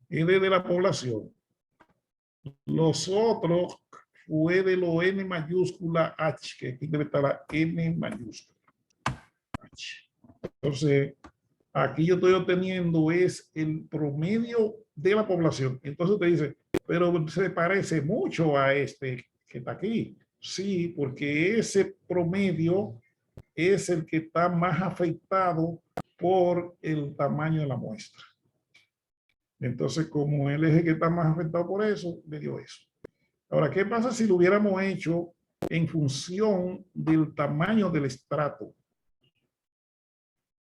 N de la población. Los otros fue de lo N mayúscula H, que aquí debe estar la N mayúscula H. Entonces, aquí yo estoy obteniendo es el promedio de la población. Entonces usted dice, pero se parece mucho a este que está aquí. Sí, porque ese promedio es el que está más afectado por el tamaño de la muestra. Entonces, como él es el que está más afectado por eso, le dio eso. Ahora, ¿qué pasa si lo hubiéramos hecho en función del tamaño del estrato?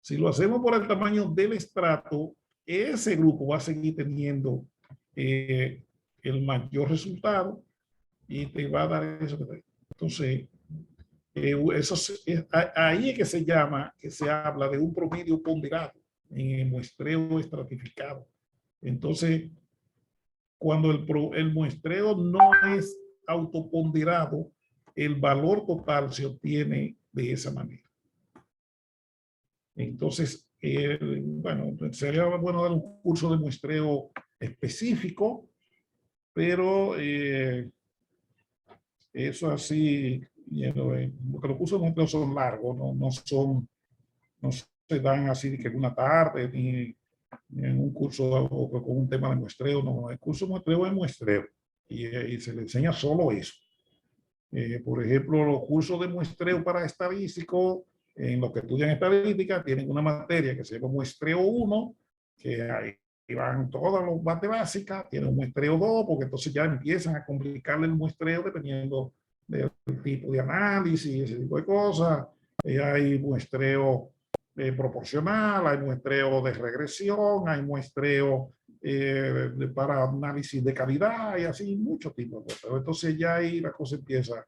Si lo hacemos por el tamaño del estrato, ese grupo va a seguir teniendo el mayor resultado y te va a dar eso. Entonces, eso ahí es que se llama, que se habla de un promedio ponderado en el muestreo estratificado. Entonces, cuando el muestreo no es autoponderado, el valor total se obtiene de esa manera. Entonces, bueno, sería bueno dar un curso de muestreo específico, pero eso así, porque los cursos de muestreo son largos, no se dan así que en una tarde, ni en un curso con un tema de muestreo, no. El curso de muestreo es muestreo y se le enseña solo eso. Por ejemplo, los cursos de muestreo para estadístico, en los que estudian estadística, tienen una materia que se llama muestreo 1, que ahí van todas las bases básicas, tienen un muestreo 2, porque entonces ya empiezan a complicarle el muestreo dependiendo del tipo de análisis, ese tipo de cosas. Hay muestreo proporcional, hay muestreo de regresión, hay muestreo para análisis de calidad y así muchos tipos de cosas. Entonces ya ahí la cosa empieza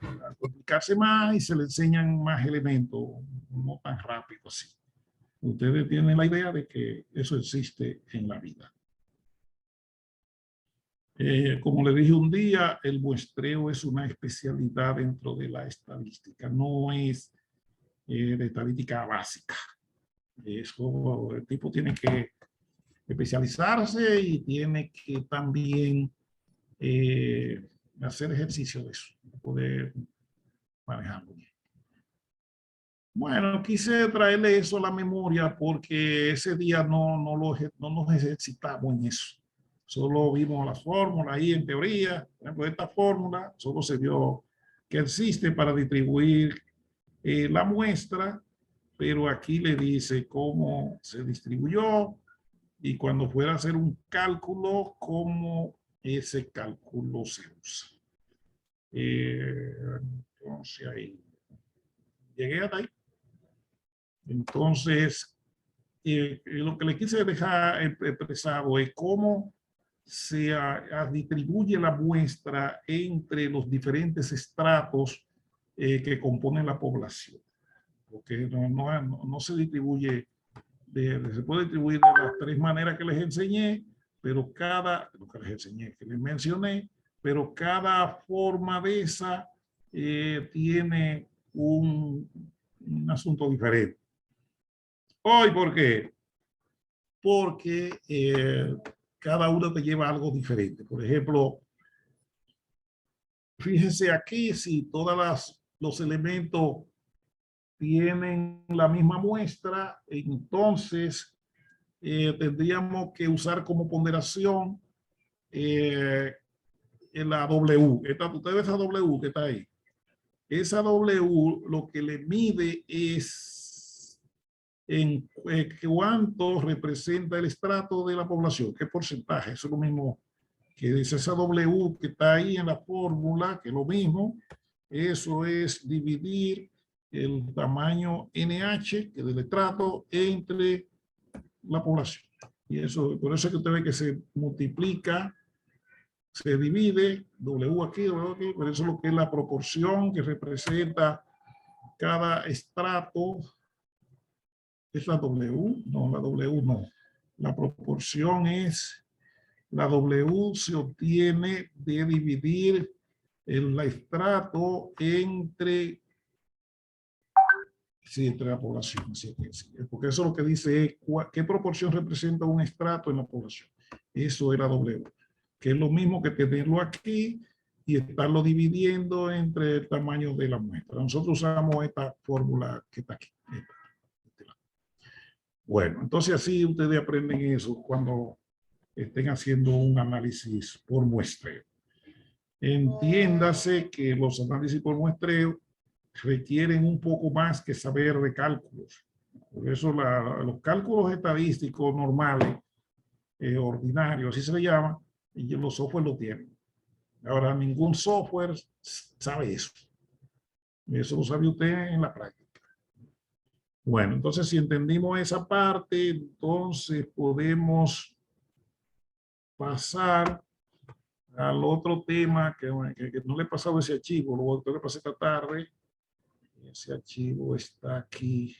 a complicarse más y se le enseñan más elementos, no tan rápido así. Ustedes tienen la idea de que eso existe en la vida. Como le dije un día, el muestreo es una especialidad dentro de la estadística, no es de estadística básica. Eso, el tipo tiene que especializarse y tiene que también hacer ejercicio de eso, poder manejarlo bien. Bueno, quise traerle eso a la memoria porque ese día no nos ejercitamos en eso. Solo vimos las fórmulas ahí en teoría. Por ejemplo, esta fórmula solo se vio que existe para distribuir la muestra, pero aquí le dice cómo se distribuyó y cuando fuera a hacer un cálculo, cómo ese cálculo se usa. Entonces ahí llegué hasta ahí. Entonces, lo que le quise dejar expresado es cómo distribuye la muestra entre los diferentes estratos que componen la población. Porque no se distribuye, se puede distribuir de las tres maneras que les enseñé, pero que les mencioné, pero cada forma de esa tiene un asunto diferente. Hoy, ¿por qué? Porque cada uno te lleva algo diferente. Por ejemplo, fíjense aquí, si todos los elementos tienen la misma muestra, entonces tendríamos que usar como ponderación la W. Ustedes ven esa W que está ahí. Esa W lo que le mide es en cuánto representa el estrato de la población, qué porcentaje. Eso es lo mismo que dice esa W que está ahí en la fórmula, que es lo mismo. Eso es dividir el tamaño NH, que del estrato, entre la población. Y eso, por eso es que usted ve que se multiplica, se divide, W aquí, por eso es lo que es la proporción que representa cada estrato. ¿Es la W? No, la W no. La proporción es, la W se obtiene de dividir el estrato entre la población. Sí, porque eso lo que dice es qué proporción representa un estrato en la población. Eso era W, que es lo mismo que tenerlo aquí y estarlo dividiendo entre el tamaño de la muestra. Nosotros usamos esta fórmula que está aquí. Bueno, entonces así ustedes aprenden eso cuando estén haciendo un análisis por muestreo. Entiéndase que los análisis por muestreo requieren un poco más que saber de cálculos. Por eso los cálculos estadísticos normales, ordinarios, así se le llama, y los software lo tienen. Ahora, ningún software sabe eso. Eso lo sabe usted en la práctica. Bueno, entonces si entendimos esa parte, entonces podemos pasar al otro tema que no le he pasado ese archivo, lo tengo que pasar esta tarde. Ese archivo está aquí.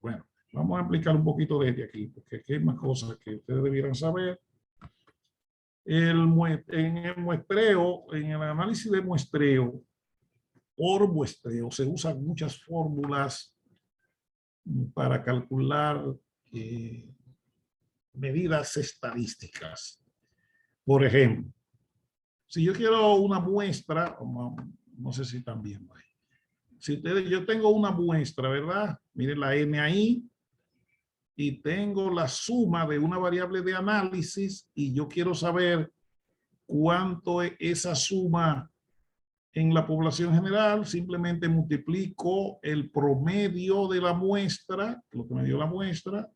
Bueno, vamos a explicar un poquito desde aquí, porque aquí hay más cosas que ustedes debieran saber. En el muestreo, en el análisis de muestreo, por muestreo, se usan muchas fórmulas para calcular medidas estadísticas. Por ejemplo, si yo quiero una muestra, no sé si también hay. Si yo tengo una muestra, ¿verdad? Miren la N ahí, y tengo la suma de una variable de análisis y yo quiero saber cuánto es esa suma en la población general, simplemente multiplico el promedio de la muestra, lo que me dio la muestra,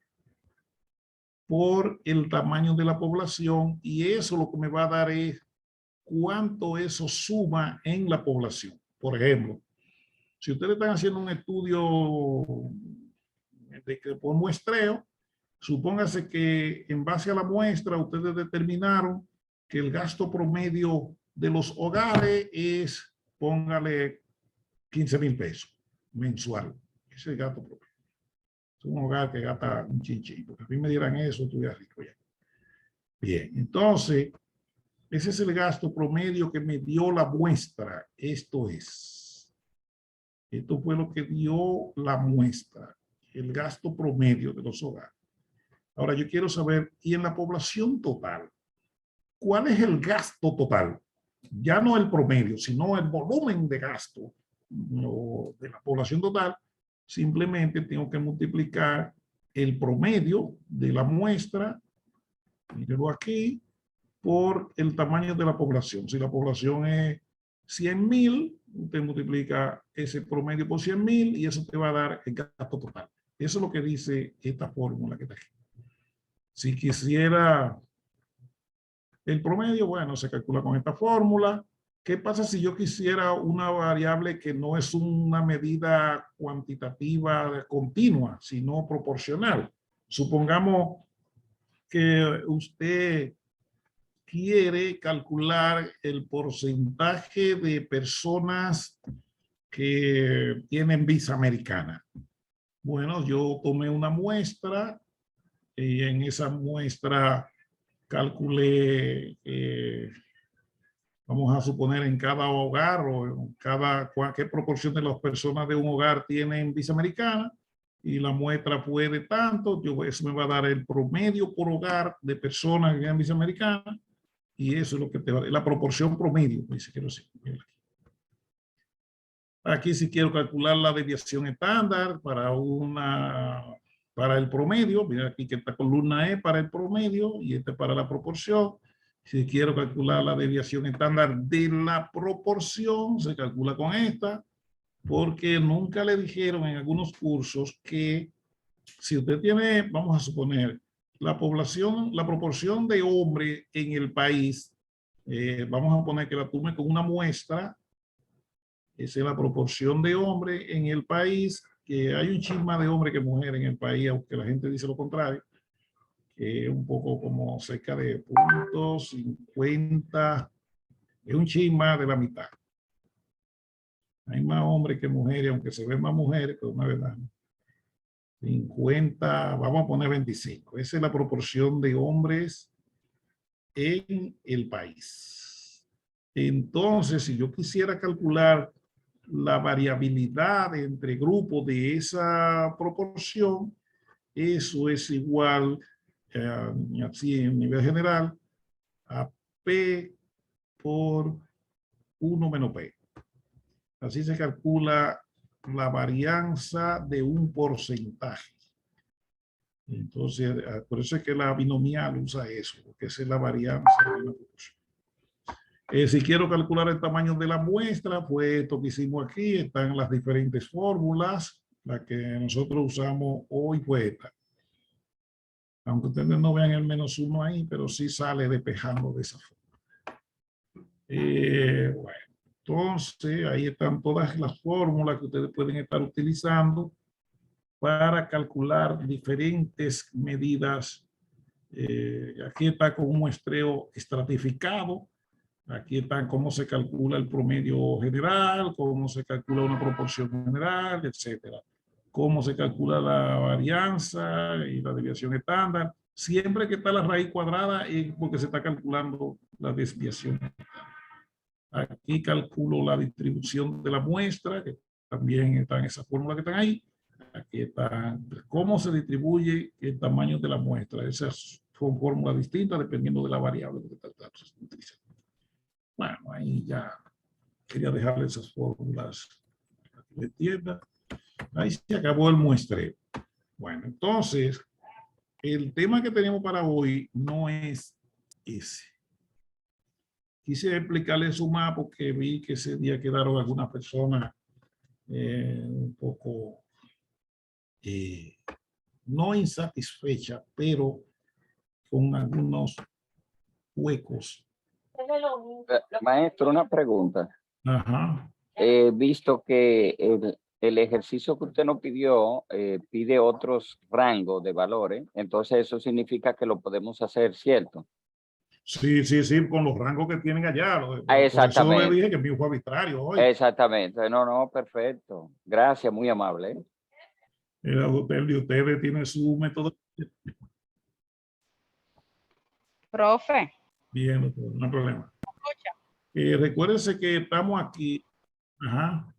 por el tamaño de la población, y eso lo que me va a dar es cuánto eso suma en la población. Por ejemplo, si ustedes están haciendo un estudio por muestreo, supóngase que en base a la muestra ustedes determinaron que el gasto promedio de los hogares es, póngale, 15,000 pesos mensual. Ese es el gasto promedio. Es un hogar que gasta un chinchín, porque a mí me dieran eso, estuviera rico ya. Bien, entonces, ese es el gasto promedio que me dio la muestra. Esto fue lo que dio la muestra, el gasto promedio de los hogares. Ahora yo quiero saber, y en la población total, ¿cuál es el gasto total? Ya no el promedio, sino el volumen de gasto de la población total. Simplemente tengo que multiplicar el promedio de la muestra, mírenlo aquí, por el tamaño de la población. Si la población es 100,000, usted multiplica ese promedio por 100,000 y eso te va a dar el gasto total. Eso es lo que dice esta fórmula que está aquí. Si quisiera el promedio, bueno, se calcula con esta fórmula. ¿Qué pasa si yo quisiera una variable que no es una medida cuantitativa continua, sino proporcional? Supongamos que usted quiere calcular el porcentaje de personas que tienen visa americana. Bueno, yo tomé una muestra y en esa muestra calculé, vamos a suponer en cada hogar o en qué proporción de las personas de un hogar tienen visa americana, y la muestra fue de tanto, eso me va a dar el promedio por hogar de personas que tienen visa americana, y eso es lo que te va a dar, la proporción promedio, pues, si quiero decir. Aquí si quiero calcular la desviación estándar para el promedio, mira aquí que esta columna es para el promedio y esta es para la proporción. Si quiero calcular la desviación estándar de la proporción, se calcula con esta, porque nunca le dijeron en algunos cursos que si usted tiene, vamos a suponer, la proporción de hombres en el país, vamos a poner que la tome con una muestra. Esa es la proporción de hombres en el país, que hay un chisma de hombres que mujeres en el país, aunque la gente dice lo contrario, que es un poco como cerca de 0.50, es un chisma de la mitad. Hay más hombres que mujeres, aunque se ven más mujeres, pero no es verdad. 50, vamos a poner 25. Esa es la proporción de hombres en el país. Entonces, si yo quisiera calcular la variabilidad entre grupos de esa proporción, eso es igual, así en nivel general, a P por 1 menos P. Así se calcula la varianza de un porcentaje. Entonces, por eso es que la binomial usa eso, porque esa es la varianza de una proporción. Si quiero calcular el tamaño de la muestra, pues esto que hicimos aquí, están las diferentes fórmulas, la que nosotros usamos hoy fue esta. Aunque ustedes no vean el -1 ahí, pero sí sale despejando de esa forma. Bueno, entonces ahí están todas las fórmulas que ustedes pueden estar utilizando para calcular diferentes medidas. Aquí está con un muestreo estratificado. Aquí está cómo se calcula el promedio general, cómo se calcula una proporción general, etcétera. Cómo se calcula la varianza y la desviación estándar. Siempre que está la raíz cuadrada es porque se está calculando la desviación. Aquí calculo la distribución de la muestra, que también está en esa fórmula que están ahí. Aquí está cómo se distribuye el tamaño de la muestra. Esas son fórmulas distintas dependiendo de la variable que está utilizando. Bueno, ahí ya quería dejarle esas fórmulas para que lo entienda. Ahí se acabó el muestreo. Bueno, entonces, el tema que tenemos para hoy no es ese. Quise explicarle eso más porque vi que ese día quedaron algunas personas un poco no insatisfechas, pero con algunos huecos. Maestro, una pregunta. Ajá. He visto que el ejercicio que usted nos pidió pide otros rangos de valores, entonces eso significa que lo podemos hacer, ¿cierto? Sí, sí, sí, con los rangos que tienen allá. Por Exactamente. eso le dije que mío fue arbitrario hoy. Exactamente. No, no, perfecto. Gracias, muy amable. El de ustedes tiene su método. Profe. Bien, doctor, no hay problema. Recuérdense que estamos aquí. Ajá.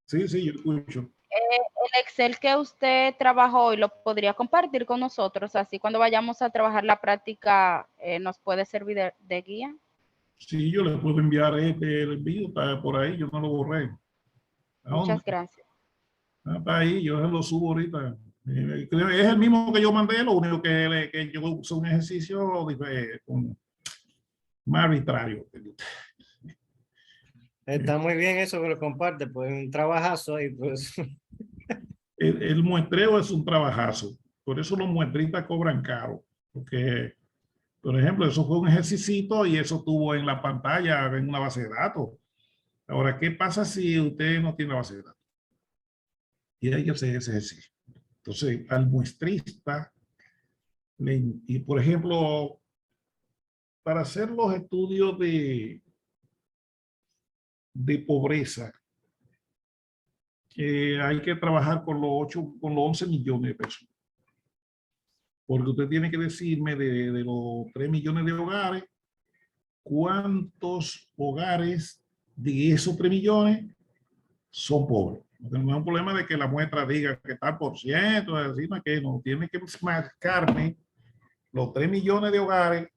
Sí, sí, yo escucho. El Excel que usted trabajó y lo podría compartir con nosotros, así cuando vayamos a trabajar la práctica nos puede servir de guía. Sí, yo le puedo enviar el envío, está por ahí, yo no lo borré. Muchas gracias. Está ahí, yo se lo subo ahorita. Es el mismo que yo mandé, lo único que yo uso un ejercicio más arbitrario. Está muy bien eso que lo comparte, pues un trabajazo ahí, pues. El muestreo es un trabajazo, por eso los muestristas cobran caro, porque, por ejemplo, eso fue un ejercicio y eso tuvo en la pantalla en una base de datos. Ahora, ¿qué pasa si usted no tiene la base de datos? Y hay que hacer ese ejercicio. Entonces, al muestrista Y por ejemplo, para hacer los estudios de pobreza, hay que trabajar con los 11 millones de personas. Porque usted tiene que decirme de los 3 millones de hogares, cuántos hogares de esos 3 millones son pobres. No tenemos un problema de que la muestra diga que tal por ciento, decir que no, tiene que marcarme los 3 millones de hogares,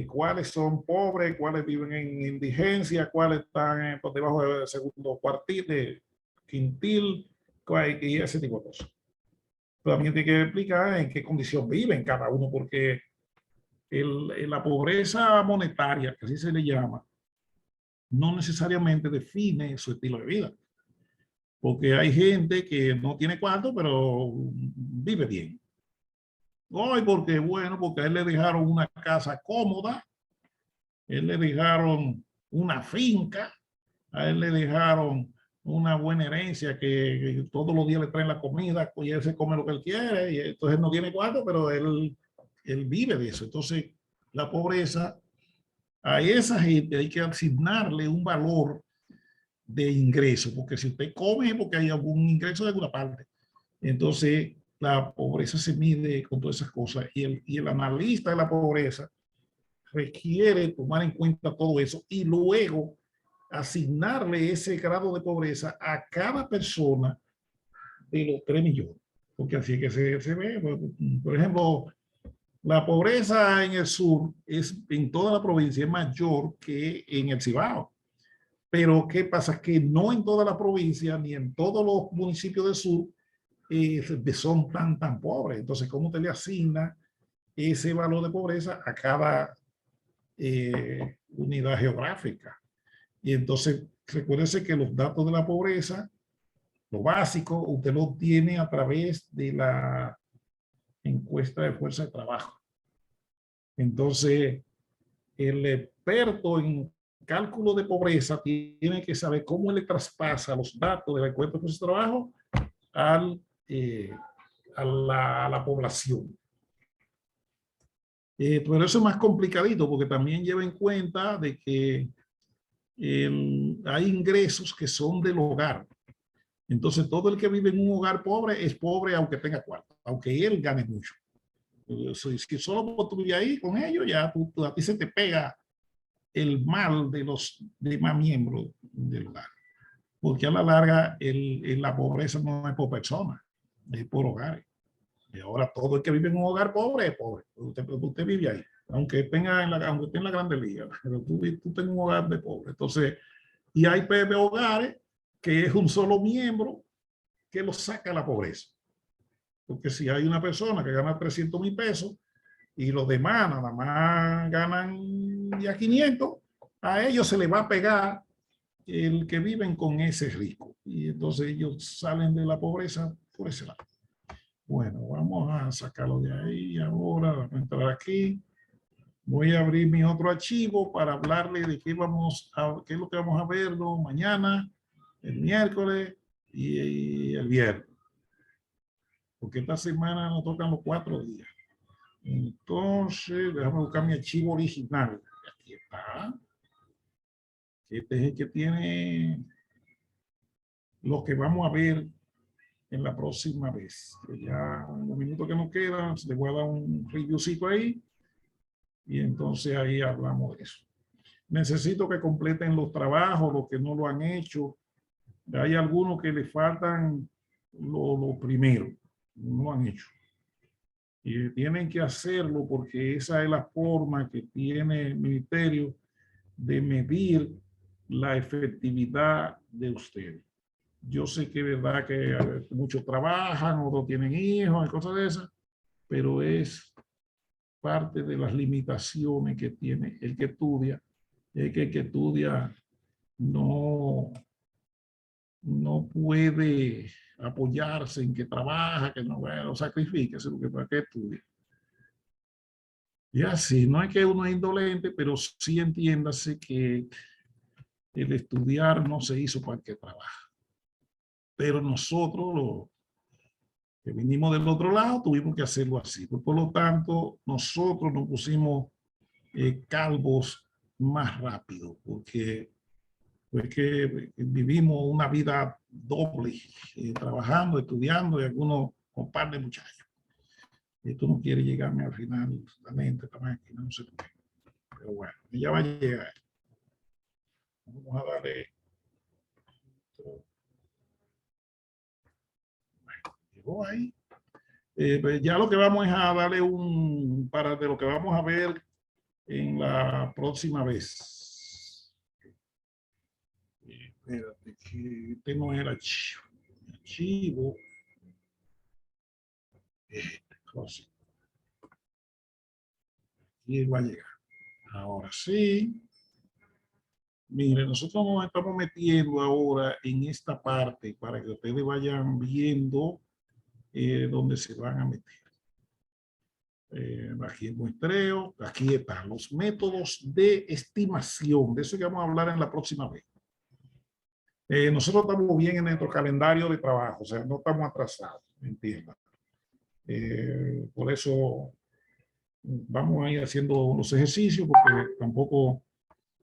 cuáles son pobres, cuáles viven en indigencia, cuáles están por debajo del segundo cuartil, de quintil, y ese tipo de cosas. También tiene que explicar en qué condición viven cada uno, porque la pobreza monetaria, que así se le llama, no necesariamente define su estilo de vida. Porque hay gente que no tiene cuarto, pero vive bien. Hoy, porque bueno, porque a él le dejaron una casa cómoda, él le dejaron una finca, a él le dejaron una buena herencia que todos los días le traen la comida y él se come lo que él quiere, y entonces no tiene cuarto, pero él vive de eso. Entonces, la pobreza, a esa gente hay que asignarle un valor de ingreso, porque si usted come es porque hay algún ingreso de alguna parte. Entonces, la pobreza se mide con todas esas cosas y el analista de la pobreza requiere tomar en cuenta todo eso y luego asignarle ese grado de pobreza a cada persona de los 3 millones. Porque así es que se ve. Por ejemplo, la pobreza en el sur en toda la provincia es mayor que en el Cibao. Pero ¿qué pasa? Que no en toda la provincia ni en todos los municipios del sur son tan pobres. Entonces, ¿cómo te le asigna ese valor de pobreza a cada unidad geográfica? Y entonces, recuérdese que los datos de la pobreza, lo básico, usted lo tiene a través de la encuesta de fuerza de trabajo. Entonces, el experto en cálculo de pobreza tiene que saber cómo le traspasa los datos de la encuesta de fuerza de trabajo a la población. Pero eso es más complicadito porque también lleva en cuenta de que hay ingresos que son del hogar. Entonces, todo el que vive en un hogar pobre es pobre aunque tenga cuarto, aunque él gane mucho. Si solo tú vives ahí con ellos, ya a ti se te pega el mal de los demás miembros del hogar. Porque a la larga la pobreza no es por persona, es por hogares. Y ahora todo el que vive en un hogar pobre es pobre. Usted vive ahí, aunque esté en la Grande Liga, pero tú tengas un hogar de pobre. Entonces, y hay hogares que es un solo miembro que lo saca a la pobreza. Porque si hay una persona que gana 300,000 pesos y los demás nada más ganan ya 500, a ellos se les va a pegar el que viven con ese rico. Y entonces ellos salen de la pobreza por ese lado. Bueno, vamos a sacarlo de ahí ahora. Vamos a entrar aquí. Voy a abrir mi otro archivo para hablarle de qué es lo que vamos a ver mañana, el miércoles y el viernes. Porque esta semana nos tocan los 4 días. Entonces, déjame buscar mi archivo original. Aquí está. Este es el que tiene lo que vamos a ver en la próxima vez. Ya en los minutos que nos quedan, les voy a dar un reviewcito ahí. Y entonces ahí hablamos de eso. Necesito que completen los trabajos, los que no lo han hecho. Hay algunos que le faltan lo primero, no lo han hecho. Y tienen que hacerlo porque esa es la forma que tiene el ministerio de medir la efectividad de ustedes. Yo sé que es verdad que muchos trabajan, otros tienen hijos y cosas de esas, pero es parte de las limitaciones que tiene el que estudia. Es que el que estudia no puede apoyarse en que trabaja, que no sacrifique, sino que para qué estudia. Y así, no es que uno es indolente, pero sí entiéndase que el estudiar no se hizo para el que trabaja. Pero nosotros Que vinimos del otro lado, tuvimos que hacerlo así. Pues, por lo tanto, nosotros nos pusimos calvos más rápido, porque pues que vivimos una vida doble, trabajando, estudiando y algunos con par de muchachos. Esto no quiere llegarme al final, la mente, esta máquina, no sé por qué. Pero bueno, ella va a llegar. Vamos a darle. Bueno, llegó ahí. Pues ya lo que vamos es a darle un para de lo que vamos a ver en la próxima vez. Espérate, que este no era archivo. Archivo. Cosa. Y va a llegar. Ahora sí. Mire, nosotros nos estamos metiendo ahora en esta parte para que ustedes vayan viendo dónde se van a meter. Aquí el muestreo, aquí están los métodos de estimación. De eso que vamos a hablar en la próxima vez. Nosotros estamos bien en nuestro calendario de trabajo, o sea, no estamos atrasados, entiendan. Por eso vamos a ir haciendo los ejercicios porque tampoco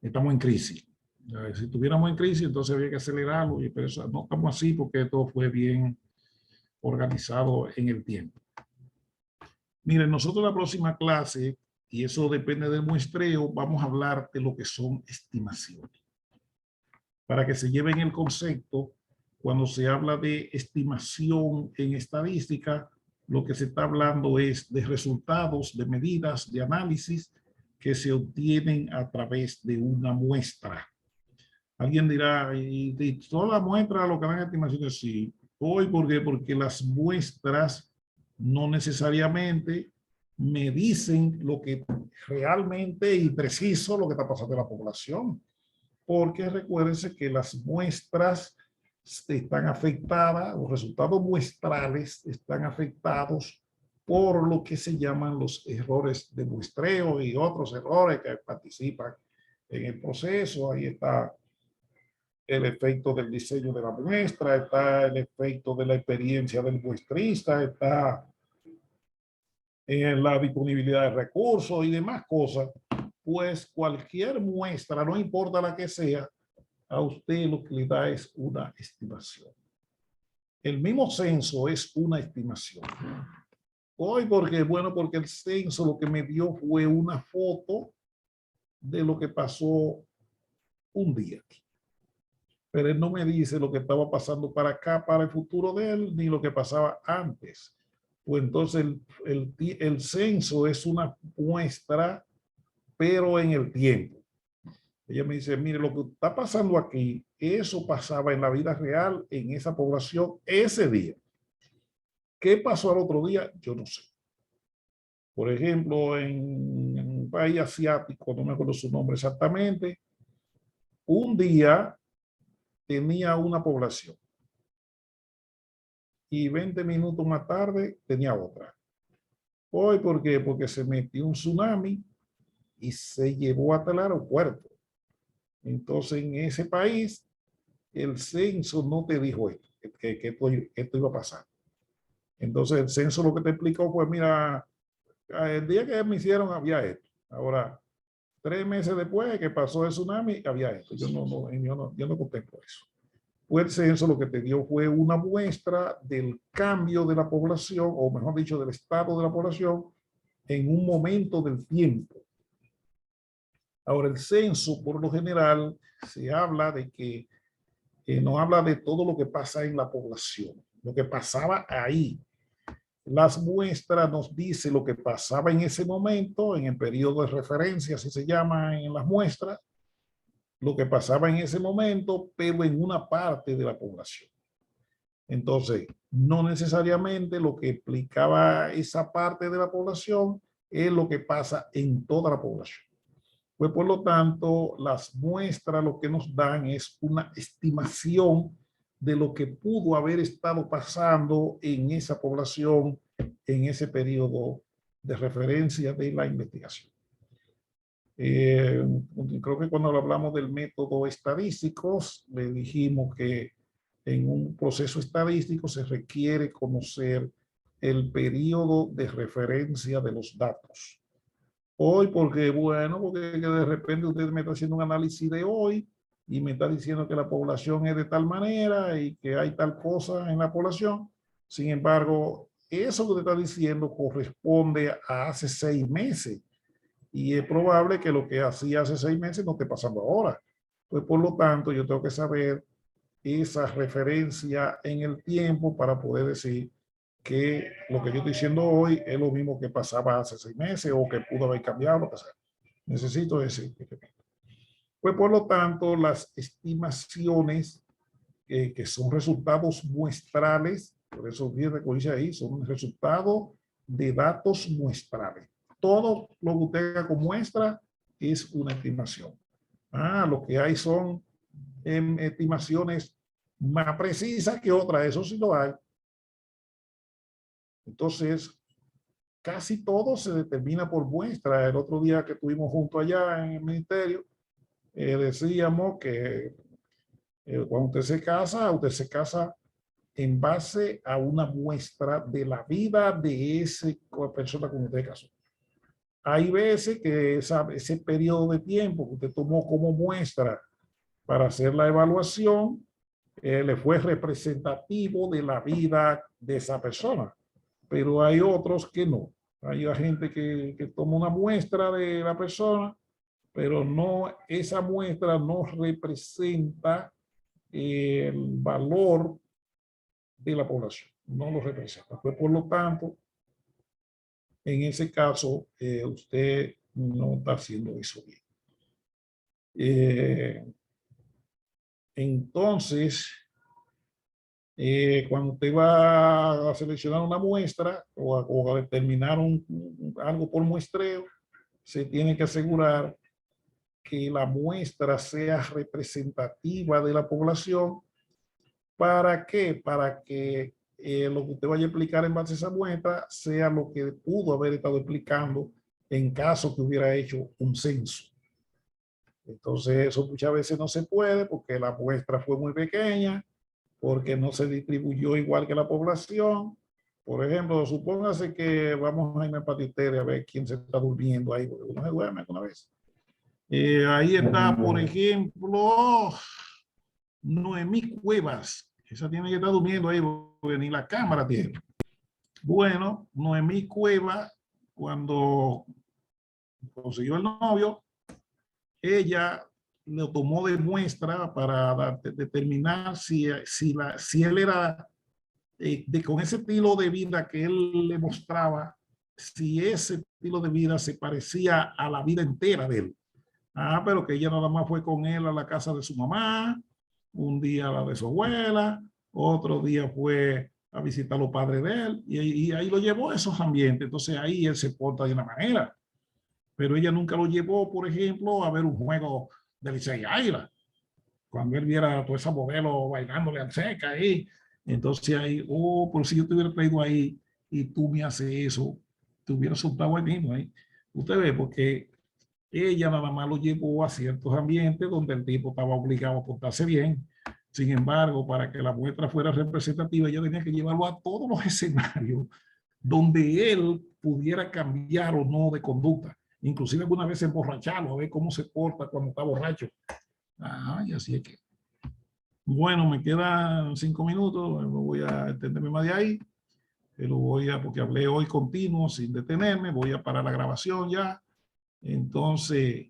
estamos en crisis. Si estuviéramos en crisis, entonces había que acelerarlo, pero eso, no estamos así porque todo fue bien organizado en el tiempo. Miren, nosotros la próxima clase, y eso depende del muestreo, vamos a hablar de lo que son estimaciones. Para que se lleven el concepto, cuando se habla de estimación en estadística, lo que se está hablando es de resultados, de medidas, de análisis que se obtienen a través de una muestra. Alguien dirá, ¿y toda la muestra lo que dan estimaciones? Sí. Hoy, ¿por qué? Porque las muestras no necesariamente me dicen lo que realmente y preciso lo que está pasando en la población. Porque recuérdense que las muestras están afectadas, los resultados muestrales están afectados por lo que se llaman los errores de muestreo y otros errores que participan en el proceso. Ahí está el efecto del diseño de la muestra, está el efecto de la experiencia del muestrista, está en la disponibilidad de recursos y demás cosas. Pues cualquier muestra, no importa la que sea, a usted lo que le da es una estimación. El mismo censo es una estimación. Hoy, porque bueno, porque el censo lo que me dio fue una foto de lo que pasó un día. Pero él no me dice lo que estaba pasando para acá, para el futuro de él, ni lo que pasaba antes. Pues entonces el censo es una muestra, pero en el tiempo. Ella me dice, mire, lo que está pasando aquí, eso pasaba en la vida real, en esa población, ese día. ¿Qué pasó al otro día? Yo no sé. Por ejemplo, en un país asiático, no me acuerdo su nombre exactamente, un día tenía una población y 20 minutos más tarde tenía otra. Hoy, ¿por qué? Porque se metió un tsunami y se llevó hasta el aeropuerto. Entonces, en ese país, el censo no te dijo esto, que esto iba a pasar. Entonces, el censo lo que te explicó fue, mira, el día que me hicieron había esto. Ahora, 3 meses después que pasó el tsunami, había esto. Yo no contemplo eso. Pues el censo lo que te dio fue una muestra del cambio de la población, o mejor dicho, del estado de la población en un momento del tiempo. Ahora, el censo, por lo general, se habla de que no habla de todo lo que pasa en la población, lo que pasaba ahí. Las muestras nos dicen lo que pasaba en ese momento, en el periodo de referencia, así se llama en las muestras, lo que pasaba en ese momento, pero en una parte de la población. Entonces, no necesariamente lo que explicaba esa parte de la población es lo que pasa en toda la población. Pues por lo tanto, las muestras lo que nos dan es una estimación de lo que pudo haber estado pasando en esa población en ese periodo de referencia de la investigación. Creo que cuando hablamos del método estadístico, le dijimos que en un proceso estadístico se requiere conocer el periodo de referencia de los datos. Hoy, porque bueno, porque de repente usted me está haciendo un análisis de hoy y me está diciendo que la población es de tal manera y que hay tal cosa en la población. Sin embargo, eso que usted está diciendo corresponde a hace 6 meses. Y es probable que lo que hacía hace 6 meses no esté pasando ahora. Pues por lo tanto, yo tengo que saber esa referencia en el tiempo para poder decir que lo que yo estoy diciendo hoy es lo mismo que pasaba hace 6 meses o que pudo haber cambiado, lo que sea. Necesito decir. Pues por lo tanto, las estimaciones que son resultados muestrales, por eso fíjate que dice ahí, son resultados de datos muestrales. Todo lo que usted haga con muestra es una estimación. Lo que hay son estimaciones más precisas que otras, eso sí lo hay. Entonces, casi todo se determina por muestra. El otro día que estuvimos juntos allá en el ministerio, decíamos que cuando usted se casa en base a una muestra de la vida de esa persona con usted casó. Hay veces que ese periodo de tiempo que usted tomó como muestra para hacer la evaluación le fue representativo de la vida de esa persona, pero hay otros que no. Hay gente que toma una muestra de la persona, pero no, esa muestra no representa el valor de la población, no lo representa. Pues por lo tanto, en ese caso, usted no está haciendo eso bien. Entonces, cuando usted va a seleccionar una muestra o a determinar algo por muestreo, se tiene que asegurar que la muestra sea representativa de la población. ¿Para qué? Para que lo que usted vaya a explicar en base a esa muestra sea lo que pudo haber estado explicando en caso que hubiera hecho un censo. Entonces, eso muchas veces no se puede porque la muestra fue muy pequeña, porque no se distribuyó igual que la población. Por ejemplo, supóngase que vamos a ir a Patiteria a ver quién se está durmiendo ahí, porque uno se duerme alguna vez. Ahí está, por ejemplo, Noemí Cuevas. Esa tiene que estar durmiendo ahí, porque ni la cámara tiene. Bueno, Noemí Cuevas, cuando consiguió el novio, ella lo tomó de muestra para determinar si él era, con ese estilo de vida que él le mostraba, si ese estilo de vida se parecía a la vida entera de él. Pero que ella nada más fue con él a la casa de su mamá, un día a la de su abuela, otro día fue a visitar a los padres de él, y ahí lo llevó a esos ambientes. Entonces ahí él se porta de una manera. Pero ella nunca lo llevó, por ejemplo, a ver un juego de Licey Águila. Cuando él viera a toda esa modelo bailándole al seca ahí, entonces ahí, por si yo te hubiera traído ahí y tú me haces eso, te hubiera soltado ahí mismo. Usted ve, porque ella nada más lo llevó a ciertos ambientes donde el tipo estaba obligado a portarse bien. Sin embargo, para que la muestra fuera representativa, ella tenía que llevarlo a todos los escenarios donde él pudiera cambiar o no de conducta. Inclusive alguna vez emborracharlo, a ver cómo se porta cuando está borracho. Y así es que. Bueno, me quedan 5 minutos, no voy a extenderme más de ahí. Pero porque hablé hoy continuo sin detenerme, voy a parar la grabación ya. Entonces,